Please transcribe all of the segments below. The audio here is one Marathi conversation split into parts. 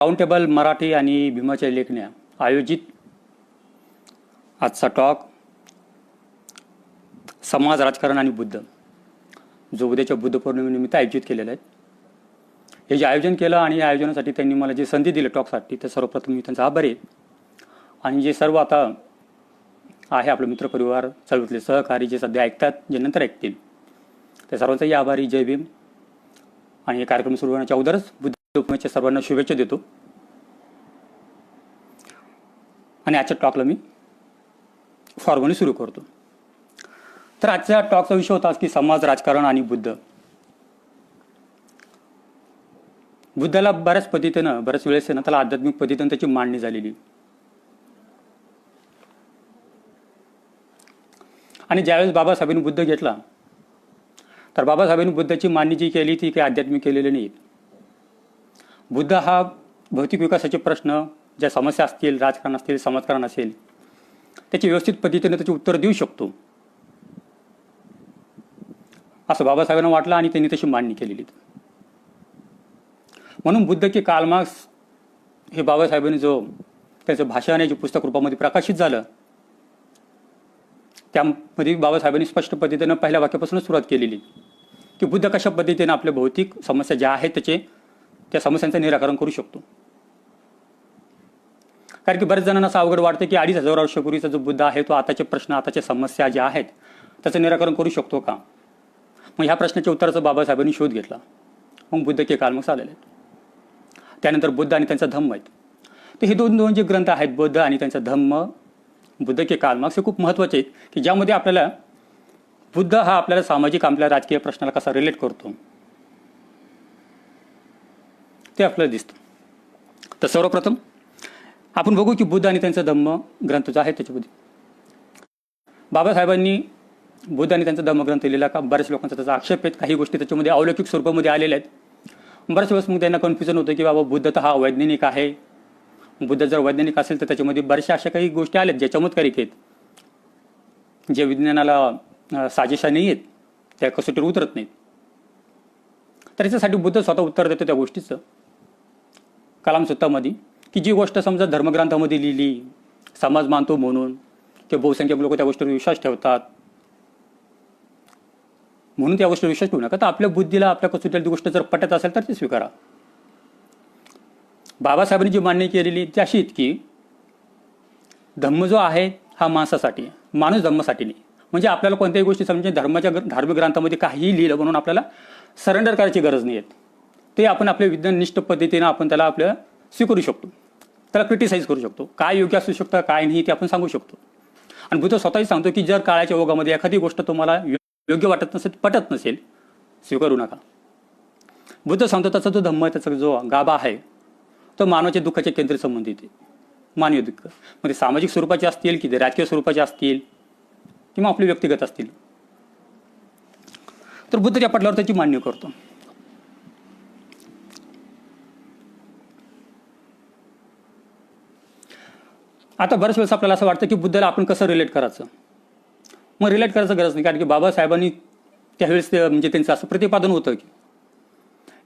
राऊंड टेबल मराठी आणि भीमाच्या लेखण्या आयोजित आजचा टॉक समाज, राजकारण आणि बुद्ध जो उद्याच्या बुद्ध पौर्णिमेनिमित्त आयोजित केलेलं आहे. हे जे आयोजन केलं आणि या आयोजनासाठी त्यांनी मला जे संधी दिली टॉकसाठी, तर सर्वप्रथम मी त्यांचा आभारी आहे. आणि जे सर्व आता आहे आपलं मित्रपरिवार, चळवळीतले सहकारी जे सध्या ऐकतात, जे नंतर ऐकतील, त्या सर्वांचाही आभारी. जय भीम. आणि हे कार्यक्रम सुरू होण्याच्या अगोदरच बुद्ध पौर्णिमेच्या सर्वांना शुभेच्छा देतो. आणि आजच्या टॉकला मी फॉर्मली सुरू करतो. तर आजच्या टॉकचा विषय होता की समाज, राजकारण आणि बुद्ध. बुद्धाला बऱ्याच पद्धतीनं, बऱ्याच वेळेस ना त्याला आध्यात्मिक पद्धतीनं त्याची मांडणी झालेली. आणि ज्यावेळेस बाबासाहेबांनी बुद्ध घेतला, तर बाबासाहेबांनी बुद्धाची मांडणी जी केली ती काही आध्यात्मिक केलेली नाही. बुद्ध हा भौतिक विकासाचे प्रश्न, ज्या समस्या असतील, राजकारण असतील, समाजकारण असेल, त्याची व्यवस्थित पद्धतीने त्याची उत्तर देऊ शकतो असं बाबासाहेबांना वाटलं आणि त्यांनी तशी मांडणी केलेली. म्हणून बुद्ध की कार्ल मार्क्स हे बाबासाहेबांनी जो त्याचं भाषण आहे जे पुस्तक रूपामध्ये प्रकाशित झालं, त्यामध्ये बाबासाहेबांनी स्पष्ट पद्धतीनं पहिल्या वाक्यापासूनच सुरुवात केलेली की बुद्ध कशा पद्धतीने आपल्या भौतिक समस्या ज्या आहेत त्या समस्यांचं निराकरण करू शकतो. कारण की बऱ्याच जणांना असं अवघड वाटतं की 2500 वर्षापूर्वीचा जो बुद्ध आहे तो आताचे प्रश्न, आताच्या समस्या ज्या आहेत त्याचं निराकरण करू शकतो का. मग ह्या प्रश्नाच्या उत्तराचा बाबासाहेबांनी शोध घेतला. मग बुद्ध के कार्ल मार्क्स आलेले आहेत. त्यानंतर बुद्ध आणि त्यांचा धम्म आहेत. तर हे दोन जे ग्रंथ आहेत, बुद्ध आणि त्यांचा धम्म, बुद्ध के कार्ल मार्क्स, हे खूप महत्त्वाचे आहेत की ज्यामध्ये आपल्याला बुद्ध हा आपल्याला सामाजिक, आपल्या राजकीय प्रश्नाला कसा रिलेट करतो ते आपल्याला दिसतं. तर सर्वप्रथम आपण बघू की बुद्ध आणि त्यांचा धम्म ग्रंथ जो आहे त्याच्यामध्ये बाबासाहेबांनी बुद्ध आणि त्यांचा धम्मग्रंथ लिहिला का बऱ्याच लोकांचा त्याचा आक्षेप आहेत. काही गोष्टी त्याच्यामध्ये अवलौकिक स्वरूपामध्ये आलेल्या आहेत. बऱ्याच वेळेस मग त्यांना कन्फ्युजन होतं की बाबा बुद्ध तर हा वैज्ञानिक आहे. बुद्ध जर वैज्ञानिक असेल तर त्याच्यामध्ये बऱ्याचशा अशा काही गोष्टी आल्यात ज्या चमत्कारिक आहेत, जे विज्ञानाला साजेशा नाही आहेत, त्या कसोटीवर उतरत नाहीत. तर याच्यासाठी बुद्ध स्वतः उत्तर देतो त्या गोष्टीचं कलाम सुत्तामध्ये, की जी गोष्ट समजा धर्मग्रंथामध्ये लिहिली, समाज मानतो म्हणून, की बहुसंख्यक लोक त्या गोष्टीवर विश्वास ठेवतात म्हणून त्या गोष्टीवर विश्वास ठेवू नका. तर आपल्या बुद्धीला, आपल्या कसोटीला ती गोष्ट जर पटत असेल तर ती स्वीकारा. बाबासाहेबांनी जी मांडणी केलेली ती अशी की धम्म जो आहे हा माणसासाठी, माणूस धम्मासाठी नाही. म्हणजे आपल्याला कोणत्याही गोष्टी समजे धार्मिक ग्रंथामध्ये काहीही लिहिलं म्हणून आपल्याला सरेंडर करायची गरज नाही आहे. ते आपण आपल्या विज्ञाननिष्ठ पद्धतीनं आपण त्याला आपल्या स्वीकारू शकतो, त्याला क्रिटिसाइज करू शकतो. काय योग्य असू शकतं, काय नाही ते आपण सांगू शकतो. आणि बुद्ध स्वतःही सांगतो की जर काळाच्या ओघामध्ये एखादी गोष्ट तुम्हाला योग्य वाटत नसेल, पटत नसेल, स्वीकारू नका. बुद्ध सांगतो त्याचा जो धम्म आहे, त्याचा जो गाभा आहे तो मानवाच्या दुःखाच्या केंद्र संबंधित आहे. मानवीय दुःख म्हणजे सामाजिक स्वरूपाचे असतील, की ते राजकीय स्वरूपाचे असतील, किंवा आपले व्यक्तिगत असतील. तर बुद्ध त्या पटलावर त्याची मांडणी करतो. आता बऱ्याच वेळेस आपल्याला असं वाटतं की बुद्धाला आपण कसं रिलेट करायचं. मग रिलेट करायचं गरज नाही, कारण की बाबासाहेबांनी त्यावेळेस म्हणजे त्यांचं असं प्रतिपादन होतं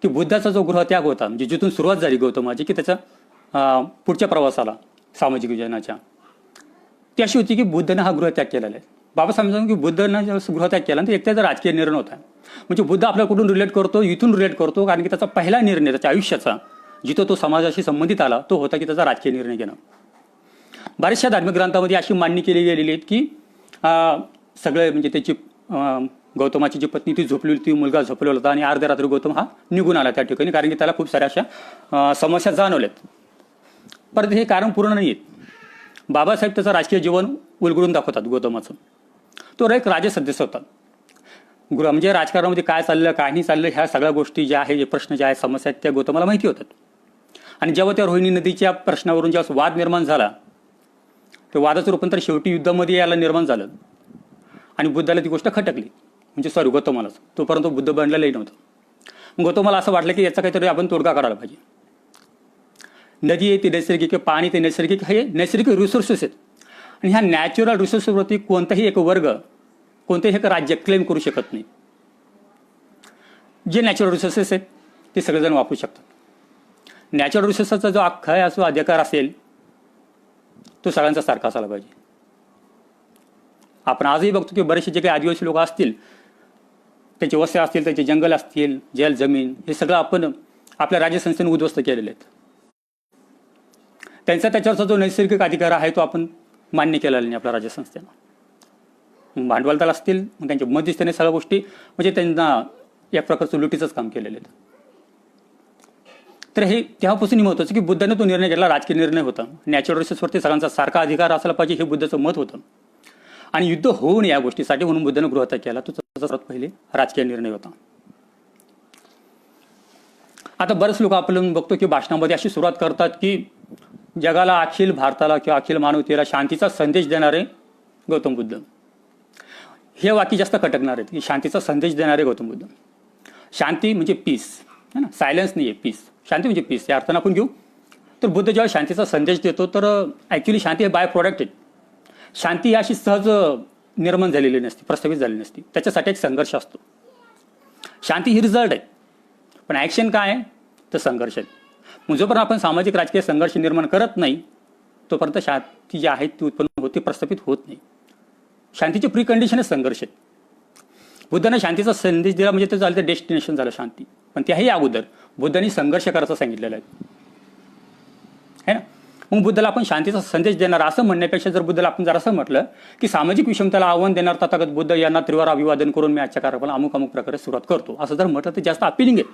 की बुद्धाचा जो गृहत्याग होता, म्हणजे जिथून सुरुवात झाली गौतमाची, की त्याच्या पुढच्या प्रवासाला सामाजिक विज्ञानाच्या, ती अशी होती की बुद्धाने हा गृहत्याग केलेला आहे. बाबासाहेब सांगतो की बुद्धानं जेव्हा गृहत्याग केला तर एक त्याचा राजकीय निर्णय होता. म्हणजे बुद्ध आपल्या कुठून रिलेट करतो, इथून रिलेट करतो, कारण की त्याचा पहिला निर्णय त्याच्या आयुष्याचा जिथं तो समाजाशी संबंधित आला तो होता की त्याचा राजकीय निर्णय घेणं. बऱ्याचशा धार्मिक ग्रंथामध्ये अशी मांडणी केली गेलेली आहेत की सगळे म्हणजे त्याची गौतमाची जी पत्नी ती झोपलेली, ती मुलगा झोपलेला होता आणि अर्ध्या रात्री गौतम हा निघून आला त्या ठिकाणी, कारण की त्याला खूप साऱ्या अशा समस्या जाणवल्यात. परंतु हे कारण पूर्ण नाही आहेत. बाबासाहेब त्याचं राजकीय जीवन उलगडून दाखवतात गौतमाचं. तो एक राजसदस्य होता. म्हणजे राजकारणामध्ये काय चाललं, काय नाही चाललं, ह्या सगळ्या गोष्टी ज्या आहेत, जे प्रश्न ज्या आहेत, समस्या आहेत, त्या गौतमाला माहिती होतात. आणि जेव्हा त्या रोहिणी नदीच्या प्रश्नावरून जेव्हा वाद निर्माण झाला, ते वादाचं रूपांतर शेवटी युद्धामध्ये याला निर्माण झालं आणि बुद्धाला ती गोष्ट खटकली. म्हणजे गौतमालाच, तोपर्यंत बुद्ध बनलेलाही नव्हतं. मग गौतमाला असं वाटलं की याचा काहीतरी आपण तोडगा काढायला पाहिजे. नदी आहे ती नैसर्गिक, पाणी ते नैसर्गिक, हे नैसर्गिक रिसोर्सेस आहेत. आणि ह्या नॅचरल रिसोर्सवरती कोणताही एक वर्ग, कोणतेही एक राज्य क्लेम करू शकत नाही. जे नॅचरल रिसोर्सेस आहेत ते सगळेजण वापरू शकतात. नॅचरल रिसोर्सचा जो अख्खा जो अधिकार असेल तो सगळ्यांचा सारखा असायला पाहिजे. आपण आजही बघतो की बरेचसे जे काही आदिवासी लोक असतील, त्यांचे वस्त्या असतील, त्यांचे जंगल असतील, जेल जमीन, हे सगळं आपण आपल्या राज्यसंस्थेने उद्ध्वस्त केलेले आहेत. त्यांचा त्याच्यावरचा जो नैसर्गिक अधिकार आहे तो आपण मान्य केलेला नाही आपल्या राज्यसंस्थेनं. भांडवलदार असतील, त्यांच्या मध्यस्थाने सगळ्या गोष्टी म्हणजे त्यांना या प्रकारचं लुटीचंच काम केलेलं आहे. तर हे तेव्हापासून महत्त्वाचं की बुद्धाने तो निर्णय घेतला, राजकीय निर्णय होता. नॅचरल रिसोर्सवरती सगळ्यांचा सारखा अधिकार असायला पाहिजे हे बुद्धाचं मत होतं. आणि युद्ध होऊ नये या गोष्टीसाठी म्हणून बुद्धाने गृहत्याग केला. तो सर्वात पहिले राजकीय निर्णय होता. आता बरेच लोक आपण बघतो की भाषणामध्ये अशी सुरुवात करतात की जगाला, अखिल भारताला किंवा अखिल मानवतेला शांतीचा संदेश देणारे गौतम बुद्ध. हे वाक्य जास्त खटकणार आहेत की शांतीचा संदेश देणारे गौतम बुद्ध. शांती म्हणजे पीस है ना, सायलेन्स नाही आहे, पीस. शांती म्हणजे पीस या अर्थानं आपण घेऊ. तर बुद्ध जेव्हा शांतीचा संदेश देतो तर ॲक्च्युली शांती हे बाय प्रॉडक्ट आहे. शांती ही अशी सहज निर्माण झालेली नसते, प्रस्थापित झालेली नसते. त्याच्यासाठी एक संघर्ष असतो. शांती ही रिझल्ट आहे, पण ॲक्शन काय आहे तर संघर्ष आहे. मग जोपर्यंत आपण सामाजिक राजकीय संघर्ष निर्माण करत नाही तोपर्यंत शांती जी आहे ती उत्पन्न होते, प्रस्थापित होत नाही. शांतीची प्री कंडिशनच संघर्ष आहे. बुद्धाने शांतीचा संदेश दिला म्हणजे ते झालं, ते डेस्टिनेशन झालं शांती. पण त्याही अगोदर बुद्धांनी संघर्ष करायचं सांगितलेलं आहे ना. मग बुद्धाला आपण शांतीचा संदेश देणार असं म्हणण्यापेक्षा जर बुद्धाला आपण जर असं म्हटलं की सामाजिक विषमतेला आव्हान देणार तथागत बुद्ध यांना त्रिवार अभिवादन करून मी आजच्या कार्यक्रमाला अमुक अमुक प्रकारे सुरुवात करतो असं जर म्हटलं तर जास्त अपिलिंग आहे.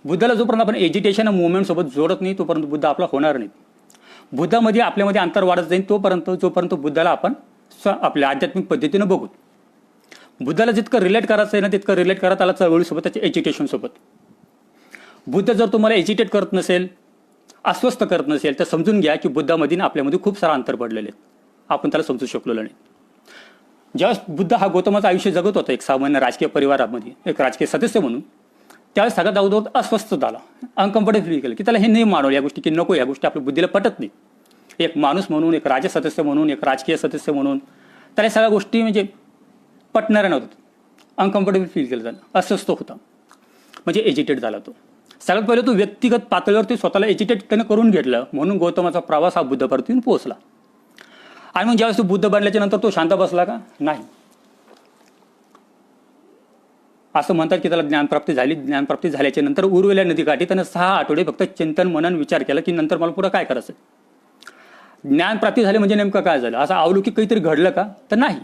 बुद्धाला जोपर्यंत आपण एज्युटेशन मुवमेंट सोबत जोडत नाही तोपर्यंत बुद्ध आपला होणार नाही. बुद्धामध्ये आपल्यामध्ये अंतर वाढत जाईल जोपर्यंत बुद्धाला आपण आपल्या आध्यात्मिक पद्धतीनं बघू. बुद्धाला जितकं रिलेट करायचं आहे ना तितकं रिलेट करत आला चळवळीसोबत, त्याच्या एज्युकेशनसोबत. बुद्ध जर तुम्हाला एज्युकेट करत नसेल, अस्वस्थ करत नसेल तर समजून घ्या की बुद्धामध्ये आपल्यामध्ये खूप सारा अंतर पडलेले आहेत. आपण त्याला समजू शकलेलो नाही. ज्यावेळेस बुद्ध हा गौतमाचं आयुष्य जगत होता एक सामान्य राजकीय परिवारामध्ये, एक राजकीय सदस्य म्हणून, त्यावेळेस सगळ्यात अगोदर अस्वस्थ झाला, अनकम्फर्टेबल फील केलं की त्याला हे नाही मानवलं या गोष्टी की नको, या गोष्टी आपल्या बुद्धीला पटत नाही. एक माणूस म्हणून, एक राज्य सदस्य म्हणून, एक राजकीय सदस्य म्हणून त्याला सगळ्या गोष्टी म्हणजे पटणाऱ्या नव्हत्या. अनकम्फर्टेबल फील केलं, झालं, अस्वस्थ होता, म्हणजे एजिटेट झाला तो. सगळ्यात पहिले तो व्यक्तिगत पातळीवरती स्वतःला एजिटेट त्यानं करून घेतलं. म्हणून गौतमाचा प्रवास हा बुद्धपर्यंत येऊन पोहोचला. आणि मग ज्यावेळेस तो बुद्ध बनल्याच्या नंतर तो शांत बसला का? नाही. असं म्हणतात की त्याला ज्ञानप्राप्ती झाली. ज्ञानप्राप्ती झाल्याच्या नंतर उरलेल्या नदीकाठी त्यानं 6 आठवडे फक्त चिंतन मनन विचार केला की नंतर मला पुढं काय करायचं. ज्ञानप्राप्ती झाली म्हणजे नेमकं काय झालं, असं अवलौकिक काहीतरी घडलं का? तर नाही.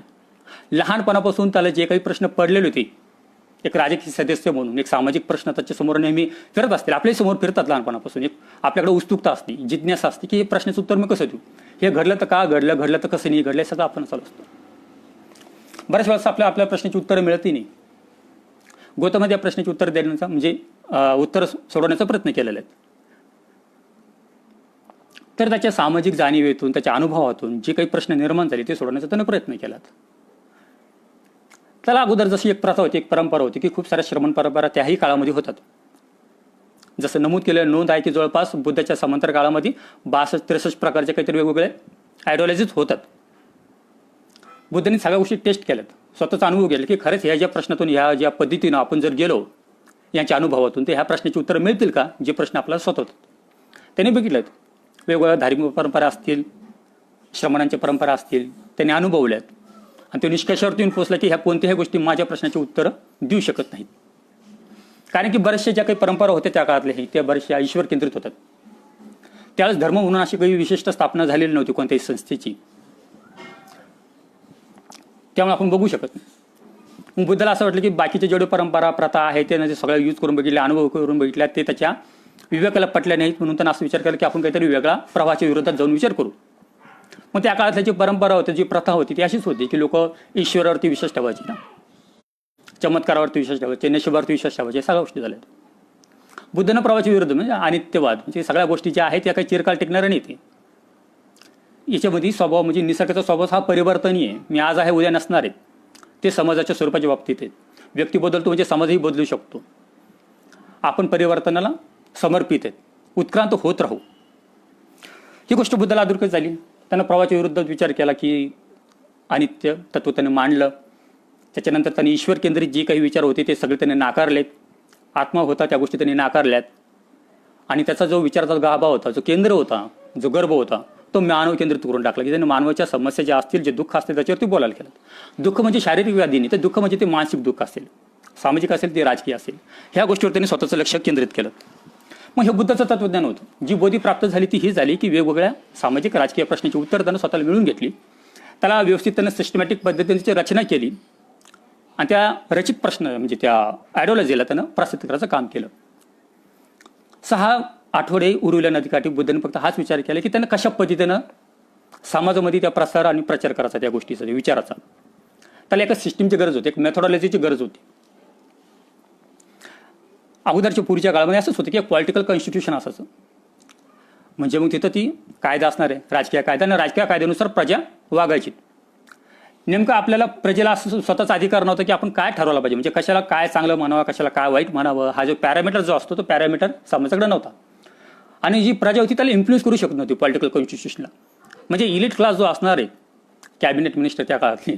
लहानपणापासून त्याला जे काही प्रश्न पडलेले होते, एक राजकीय सदस्य म्हणून एक सामाजिक प्रश्न त्याच्यासमोर नेहमी फिरत असतील, आपल्या समोर फिरतात लहानपणापासून. एक आपल्याकडे उत्सुकता असते, जिज्ञासा असते की हे प्रश्नाचं उत्तर मी कसं देऊ, हे घडलं तर का घडलं, घडलं तर कसं नाही घडलं, सगळं आपण चालू असतो. बऱ्याच वेळेस आपल्या प्रश्नाची उत्तरं मिळतही नाही. गौतमाने या प्रश्नाची उत्तर देण्याचा म्हणजे उत्तर सोडवण्याचा प्रयत्न केलेला आहे. तर त्याच्या सामाजिक जाणीवेतून, त्याच्या अनुभवातून जे काही प्रश्न निर्माण झाले ते सोडवण्याचा त्यानं प्रयत्न केला. त्याला अगोदर जशी एक प्रथा होती, एक परंपरा होती की खूप साऱ्या श्रमण परंपरा त्याही काळामध्ये होतात. जसं नमूद केलेलं नोंद आहे की जवळपास बुद्धाच्या समांतर काळामध्ये 62-63 प्रकारचे काहीतरी वेगवेगळे आयडिओलॉजीज होतात. बुद्धांनी सगळ्या गोष्टी टेस्ट केल्यात, स्वतःचा अनुभव घेतला की खरंच ह्या ज्या प्रश्नातून, ह्या ज्या पद्धतीनं आपण जर गेलो यांच्या अनुभवातून, तर ह्या प्रश्नाची उत्तरं मिळतील का, जे प्रश्न आपल्याला स्वतःत. त्यांनी बघितलेत वेगवेगळ्या धार्मिक परंपरा असतील, श्रमणांच्या परंपरा असतील, त्यांनी अनुभवल्यात. आणि तो निष्कर्षावरती येऊन पोहोचला की ह्या कोणत्याही गोष्टी माझ्या प्रश्नाची उत्तरं देऊ शकत नाहीत. कारण की बऱ्याचशा ज्या काही परंपरा होत्या त्या काळातल्या त्या बऱ्याचशा ईश्वर केंद्रित होतात. त्यावेळेस धर्म म्हणून अशी काही विशिष्ट स्थापना झालेली नव्हती कोणत्याही संस्थेची, त्यामुळे आपण बघू शकत नाही. मग बुद्धाला असं वाटलं की बाकीचे जेवढे परंपरा प्रथा आहेत ते सगळ्या यूज करून बघितल्या, अनुभव करून बघितल्या, ते त्याच्या विवेकाला पटल्या नाहीत. म्हणून त्यांना असं विचार केला की आपण काहीतरी वेगळा प्रवाहाच्या विरोधात जाऊन विचार करू. मग त्या काळातली जी परंपरा होती, जी प्रथा होती ती अशीच होती की लोक ईश्वरावरती विश्वास ठेवायचे ना, चमत्कारावरती विश्वास ठेवायचे, नशिबावरती विश्वास ठेवायचे, सगळ्या गोष्टी झाल्या. बुद्धांना प्रवाहाच्या विरुद्ध म्हणजे अनित्यवाद, म्हणजे सगळ्या गोष्टी ज्या आहेत त्या काही चिरकाल टिकणाऱ्या नाही. ते याच्यामध्ये स्वभाव म्हणजे निसर्गाचा स्वभाव हा परिवर्तनीय आहे. मी आज आहे उद्या नसणार आहे. ते समाजाच्या स्वरूपाच्या बाबतीत आहेत. व्यक्ती बदलतो म्हणजे समाजही बदलू शकतो. आपण परिवर्तनाला समर्पित आहेत, उत्क्रांत होत राहू. ही गोष्ट बुद्धाला अधोरेखित झाली. त्यानं प्रवाहाच्या विरुद्ध विचार केला की अनित्य तत्व त्याने मांडलं. त्याच्यानंतर त्यांनी ईश्वर केंद्रित जे काही विचार होते ते सगळे त्याने नाकारलेत. आत्मा होता त्या गोष्टी त्यांनी नाकारल्यात. आणि त्याचा जो विचाराचा गाभा होता, जो केंद्र होता, जो गर्भ होता, तो मानव केंद्रित करून टाकला की त्याने मानवाच्या समस्या ज्या असतील, जे दुःख असतील त्याच्यावरती बोलायला केलं. दुःख म्हणजे शारीरिक व्याधी नाही, तर दुःख म्हणजे ते मानसिक दुःख असेल, सामाजिक असेल, ते राजकीय असेल, ह्या गोष्टीवर त्यांनी स्वतःचं लक्ष केंद्रित केलं. मग हे बुद्धाचं तत्वज्ञान होतं. जी बोधी प्राप्त झाली ती ही झाली की वेगवेगळ्या सामाजिक राजकीय प्रश्नाची उत्तर त्यानं स्वतःला मिळवून घेतली, त्याला व्यवस्थित त्यानं सिस्टमॅटिक पद्धतीने रचना केली आणि त्या रचित प्रश्न म्हणजे त्या आयडिओलॉजीला त्यानं प्रसिद्ध करायचं काम केलं. 6 आठवडे उरवल्या नदीकाठी बुद्धांनी फक्त हाच विचार केला की त्यानं कशा पद्धतीनं समाजामध्ये त्या प्रसार आणि प्रचार करायचा त्या गोष्टीचा, विचाराचा. त्याला एका सिस्टीमची गरज होती, एक मेथॉडॉलॉजीची गरज होती. अगोदरच्या पूर्वीच्या काळामध्ये असंच होतं की एक पॉलिटिकल कॉन्स्टिट्यूशन असायचं, म्हणजे मग तिथं ती कायदा असणार आहे, राजकीय कायदा, आणि राजकीय कायद्यानुसार प्रजा वागायची. नेमकं आपल्याला प्रजेला असं स्वतःचा अधिकार नव्हता की आपण काय ठरवलं पाहिजे, म्हणजे कशाला काय चांगलं म्हणावं, कशाला काय वाईट म्हणावं, हा जो पॅरामीटर जो असतो तो पॅरामीटर समाजाकडे नव्हता. आणि जी प्रजा होती त्याला इन्फ्लुएन्स करू शकत नव्हती पॉलिटिकल कॉन्स्टिट्यूशनला. म्हणजे इलिट क्लास जो असणार आहे, कॅबिनेट मिनिस्टर त्या काळातले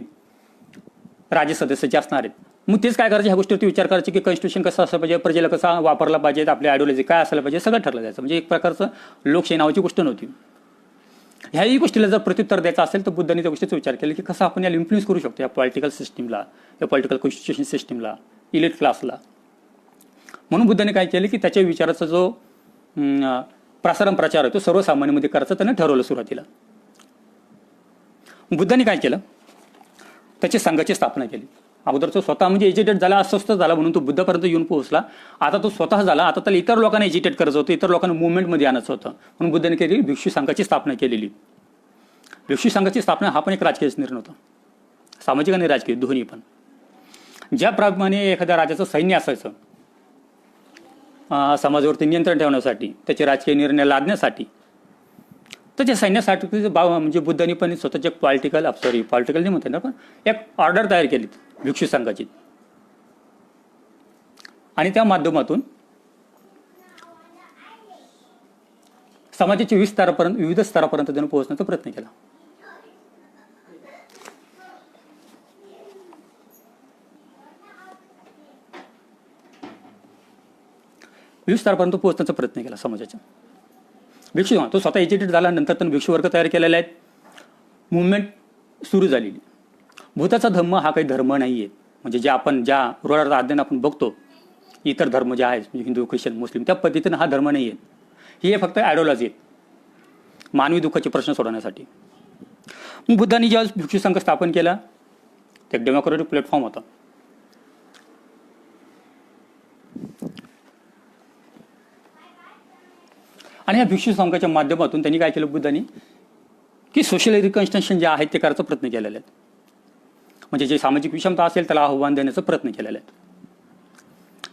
राज्य सदस्य जे असणार आहेत, मग तेच काय करायचे, ह्या गोष्टीवरती विचार करायचे की कॉन्स्टिट्यूशन कसं असलं पाहिजे, प्रजेला कसा वापरला पाहिजे, आपली आयडिओलॉजी काय असायला पाहिजे, सगळं ठरलं जायचं. म्हणजे एक प्रकारचं लोकशाही नावाची गोष्ट नव्हती. ह्याही गोष्टीला जर प्रत्युत्तर द्यायचं असेल तर बुद्धांनी त्या गोष्टीचा विचार केला की कसं आपण याला इन्फ्लुएन्स करू शकतो या पॉलिटिकल सिस्टीमला, या पॉलिटिकल कॉन्स्टिट्यूशन सिस्टीमला, इलिट क्लासला. म्हणून बुद्धांनी काय केलं की त्याच्या विचाराचा जो प्रचार आहे तो सर्वसामान्यांमध्ये करायचं त्यानं ठरवलं सुरुवातीला. बुद्धांनी काय केलं, त्याची संघाची स्थापना केली. अगोदर तो स्वतः म्हणजे एज्युटेट झाला, अस्वस्थ झाला म्हणून तो बुद्धापर्यंत येऊन पोहोचला. आता तो स्वतः झाला, आता त्याला इतर लोकांना एज्युटेट करायचं होतं, इतर लोकांना मुवमेंटमध्ये आणायचं होतं. म्हणून बुद्धांनी केलेली भिक्षू संघाची स्थापना केलेली. भिक्षू संघाची स्थापना हा पण एक राजकीय निर्णय होता, सामाजिक आणि राजकीय दोन्ही पण. ज्याप्रमाणे एखाद्या राजाचं सैन्य असायचं समाजावरती नियंत्रण ठेवण्यासाठी, त्याचे राजकीय निर्णय लादण्यासाठी, तर त्या सैन्यासाठी म्हणजे बुद्धांनी पण स्वतःचे एक पॉलिटिकल नाही म्हणतात ना, पण एक ऑर्डर तयार केली भिक्षू संघाची. आणि त्या माध्यमातून समाजाच्या विविध स्तरापर्यंत त्यानं पोहोचण्याचा प्रयत्न केला. विविध स्तरापर्यंत पोहोचण्याचा प्रयत्न केला समाजाच्या. भिक्षू तो स्वतः एज्युकेटेड झाल्यानंतर त्यांनी भिक्षू वर्ग तयार केलेले आहेत, मुवमेंट सुरू झालेली. बुद्धाचा धर्म हा काही धर्म नाही आहे, म्हणजे ज्या रोडाचा अध्ययन आपण बघतो इतर धर्म जे आहेत म्हणजे हिंदू, ख्रिश्चन, मुस्लिम, त्या पद्धतीनं हा धर्म नाही आहे. हे फक्त आयडिओलॉजी आहेत मानवी दुःखाचे प्रश्न सोडवण्यासाठी. मग बुद्धांनी जेव्हा भिक्षू संघ स्थापन केला, ते एक डेमोक्रेटिक प्लॅटफॉर्म होता. आणि या भिक्षू संघाच्या माध्यमातून त्यांनी काय केलं बुद्धांनी की सोशल रिकन्स्ट्रक्शन जे आहेत ते करायचा प्रयत्न केलेले आहेत. म्हणजे जे सामाजिक विषमता असेल त्याला आव्हान देण्याचा प्रयत्न केलेला आहे.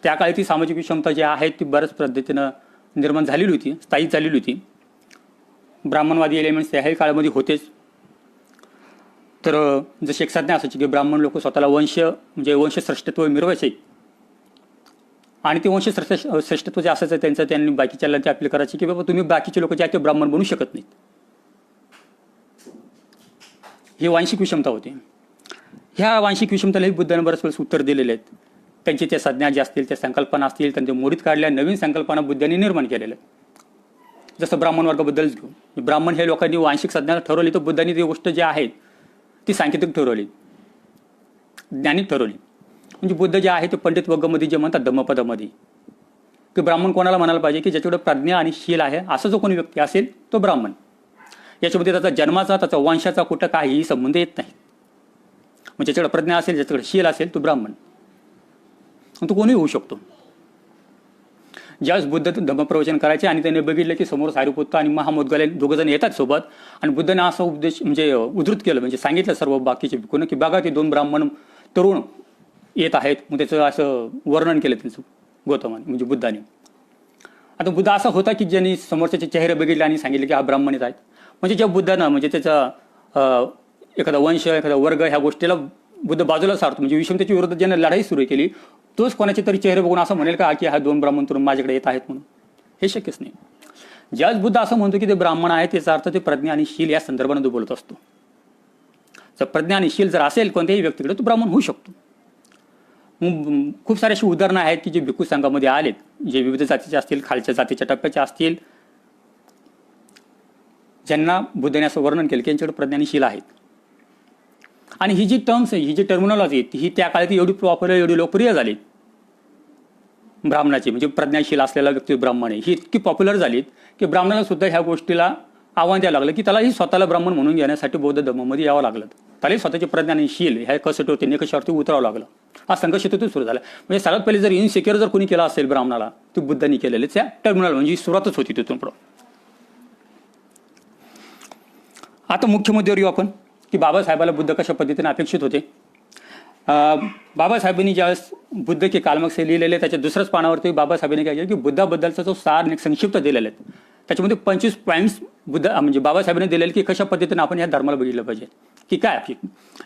त्या काळी ती सामाजिक विषमता जी आहे ती बऱ्याच पद्धतीनं निर्माण झालेली होती, स्थायिक झालेली होती. ब्राह्मणवादी एलिमेंट्स त्याही काळामध्ये होतेच. तर जशी एक संज्ञा असायची की ब्राह्मण लोक स्वतःला वंशश्रेष्ठत्व मिळवायचे, आणि ते वंशश्रेष्ठत्व जे असायचं त्यांचं त्यांनी बाकीच्याला ते अपील करायचे की बाबा तुम्ही बाकीचे लोक जे आहेत ते ब्राह्मण बनू शकत नाहीत. ही वांशिक विषमता होती. ह्या वांशिक विषमतेलाही बुद्धाने बऱ्याच वेळेस उत्तर दिलेले आहेत. त्यांची त्या संज्ञा ज्या असतील, त्या संकल्पना असतील, त्यांच्या मोडीत काढल्या नवीन संकल्पना बुद्धांनी निर्माण केलेल्या आहेत. जसं ब्राह्मण वर्गाबद्दलच घेऊ, ब्राह्मण हे लोकांनी वांशिक संज्ञा ठरवली, तर बुद्धांनी ती गोष्ट जी आहे ती सांकेतिक ठरवली, ज्ञानिक ठरवली. म्हणजे बुद्ध जे आहे ते पंडित वर्गामध्ये जे म्हणतात धम्मपदामध्ये की ब्राह्मण कोणाला म्हणायला पाहिजे की ज्याच्याकडे प्रज्ञा आणि शील आहे, असा जो कोणी व्यक्ती असेल तो ब्राह्मण. याच्यामध्ये त्याचा जन्माचा, त्याचा वंशाचा कुठं काहीही संबंध येत नाही. म्हणजे ज्याच्याकडे प्रज्ञा असेल, ज्याच्याकडे शील असेल तो ब्राह्मण, तो कोणीही होऊ शकतो. ज्यावेळेस बुद्ध धम्मप्रवचन करायचे आणि त्यांनी बघितलं की समोर सारिपुत्त आणि महामोदगल दोघं जण येतात सोबत, आणि बुद्धाने असा उपदेश म्हणजे उद्धृत केलं, म्हणजे सांगितलं सर्व बाकीचे भिक्खूंना की बघा ते 2 ब्राह्मण तरुण येत आहेत. मग त्याचं असं वर्णन केलं त्यांचं गौतमाने म्हणजे बुद्धाने. आता बुद्ध असा होता की ज्यांनी समोरच्याचे चेहरे बघितले आणि सांगितले की हा ब्राह्मण येत आहेत. म्हणजे ज्या बुद्धानं म्हणजे त्याचा एखादा वंश, एखादा वर्ग ह्या गोष्टीला बुद्ध बाजूला सारतो. म्हणजे विषमतेच्या विरोधात ज्याने लढाई सुरू केली तोच कोणाचे तरी चेहरे बघून असं म्हणेल का की हा 2 ब्राह्मण तरुण माझ्याकडे येत आहेत म्हणून? हे शक्यच नाही. ज्यावेळेस बुद्ध असं म्हणतो की ते ब्राह्मण आहे, त्याचा अर्थ ते प्रज्ञा आणि शील या संदर्भाने तो बोलत असतो. जर प्रज्ञा आणि शील जर असेल कोणत्याही व्यक्तीकडे तो ब्राह्मण होऊ शकतो. मग खूप सारे अशी उदाहरणं आहेत की जे भिक्खू संघामध्ये आलेत, जे विविध जातीचे असतील, खालच्या जातीच्या टप्प्याचे असतील, ज्यांना बुद्धाने असं वर्णन केलं की यांच्याकडे प्रज्ञानशील आहेत. आणि ही जी टर्म्स आहे, ही जी टर्मिनॉलॉजी आहे, ही त्या काळात एवढी पॉप्युलर, एवढी लोकप्रिय झाली. ब्राह्मणाची म्हणजे प्रज्ञाशील असलेला व्यक्ती ब्राह्मण आहे, ही इतकी पॉप्युलर झालीत की ब्राह्मणाला सुद्धा ह्या गोष्टीला आव्हान द्यावं लागलं की त्यालाही स्वतःला ब्राह्मण म्हणून घेण्यासाठी बौद्ध धर्मामध्ये यावं लागलं. त्यालाही स्वतःचे प्रज्ञानशील ह्या कसोटीवरती, निकषावरती उतरावं लागलं. हा संघर्ष तिथून सुरू झाला. म्हणजे सगळ्यात पहिले जर इनसिक्युअर जर कोणी केला असेल ब्राह्मणाला, तो बुद्धांनी केलेले त्या टर्मिनल म्हणजे सुरुवातच होती तिथून पुढं. आता मुख्य मुद्द्यावर येऊ आपण की बाबासाहेबाला बुद्ध कशा पद्धतीने अपेक्षित होते. बाबासाहेबांनी ज्यावेळेस बुद्ध के कालमग से लिहिलेले त्याच्या दुसऱ्याच पानावरती बाबासाहेबांनी काय केलं की बुद्धाबद्दलचा जो सार संक्षिप्त दिलेला आहे त्याच्यामध्ये 25 पॉईंट्स बुद्ध म्हणजे बाबासाहेबांनी दिलेले की कशा पद्धतीने आपण या धर्माला बघितलं पाहिजे. की काय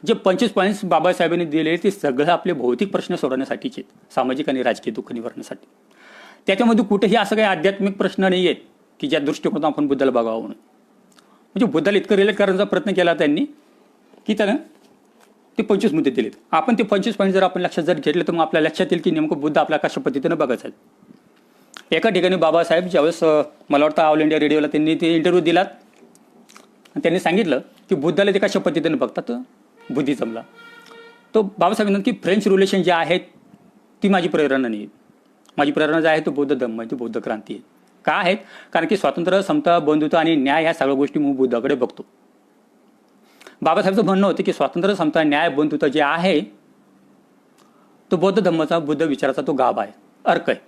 जे 25 पॉईंट्स बाबासाहेबांनी दिले ते सगळं आपले भौतिक प्रश्न सोडवण्यासाठीचे, सामाजिक आणि राजकीय दुःख निवारण्यासाठी. त्याच्यामध्ये कुठेही असं काही आध्यात्मिक प्रश्न नाही आहेत की ज्या दृष्टिकोनातून आपण बुद्धाला बघावं म्हणून. म्हणजे बुद्धाला इतकं रिलेट करण्याचा प्रयत्न केला त्यांनी की त्यानं ते 25 मुद्दे दिलेत. आपण ते 25 पॉईंट जर आपण लक्षात जर घेतले तर मग आपल्या लक्षात येईल की नेमकं बुद्ध आपल्याला कशा पद्धतीनं बघायचं आहे. एका ठिकाणी बाबासाहेब ज्यावेळेस मला वाटतं ऑल इंडिया रेडिओला त्यांनी ते इंटरव्ह्यू दिलात आणि त्यांनी सांगितलं की बुद्धाला ते कशा पद्धतीने बघतात बुद्धिझमला. तो बाबासाहेब म्हणतात की फ्रेंच रिव्होल्युशन जे आहेत ती माझी प्रेरणा नाही. माझी प्रेरणा जी आहे तो बौद्ध धर्म आहे, ती बौद्ध क्रांती आहे. का आहेत? कारण की स्वातंत्र्य, समता, बंधुता आणि न्याय ह्या सगळ्या गोष्टी मी बुद्धाकडे बघतो. बाबासाहेबचं म्हणणं होतं की स्वातंत्र्य, समता, न्याय, बंधुता जे आहे तो बौद्ध धर्माचा, बुद्ध विचाराचा तो गाभा आहे, अर्क आहे.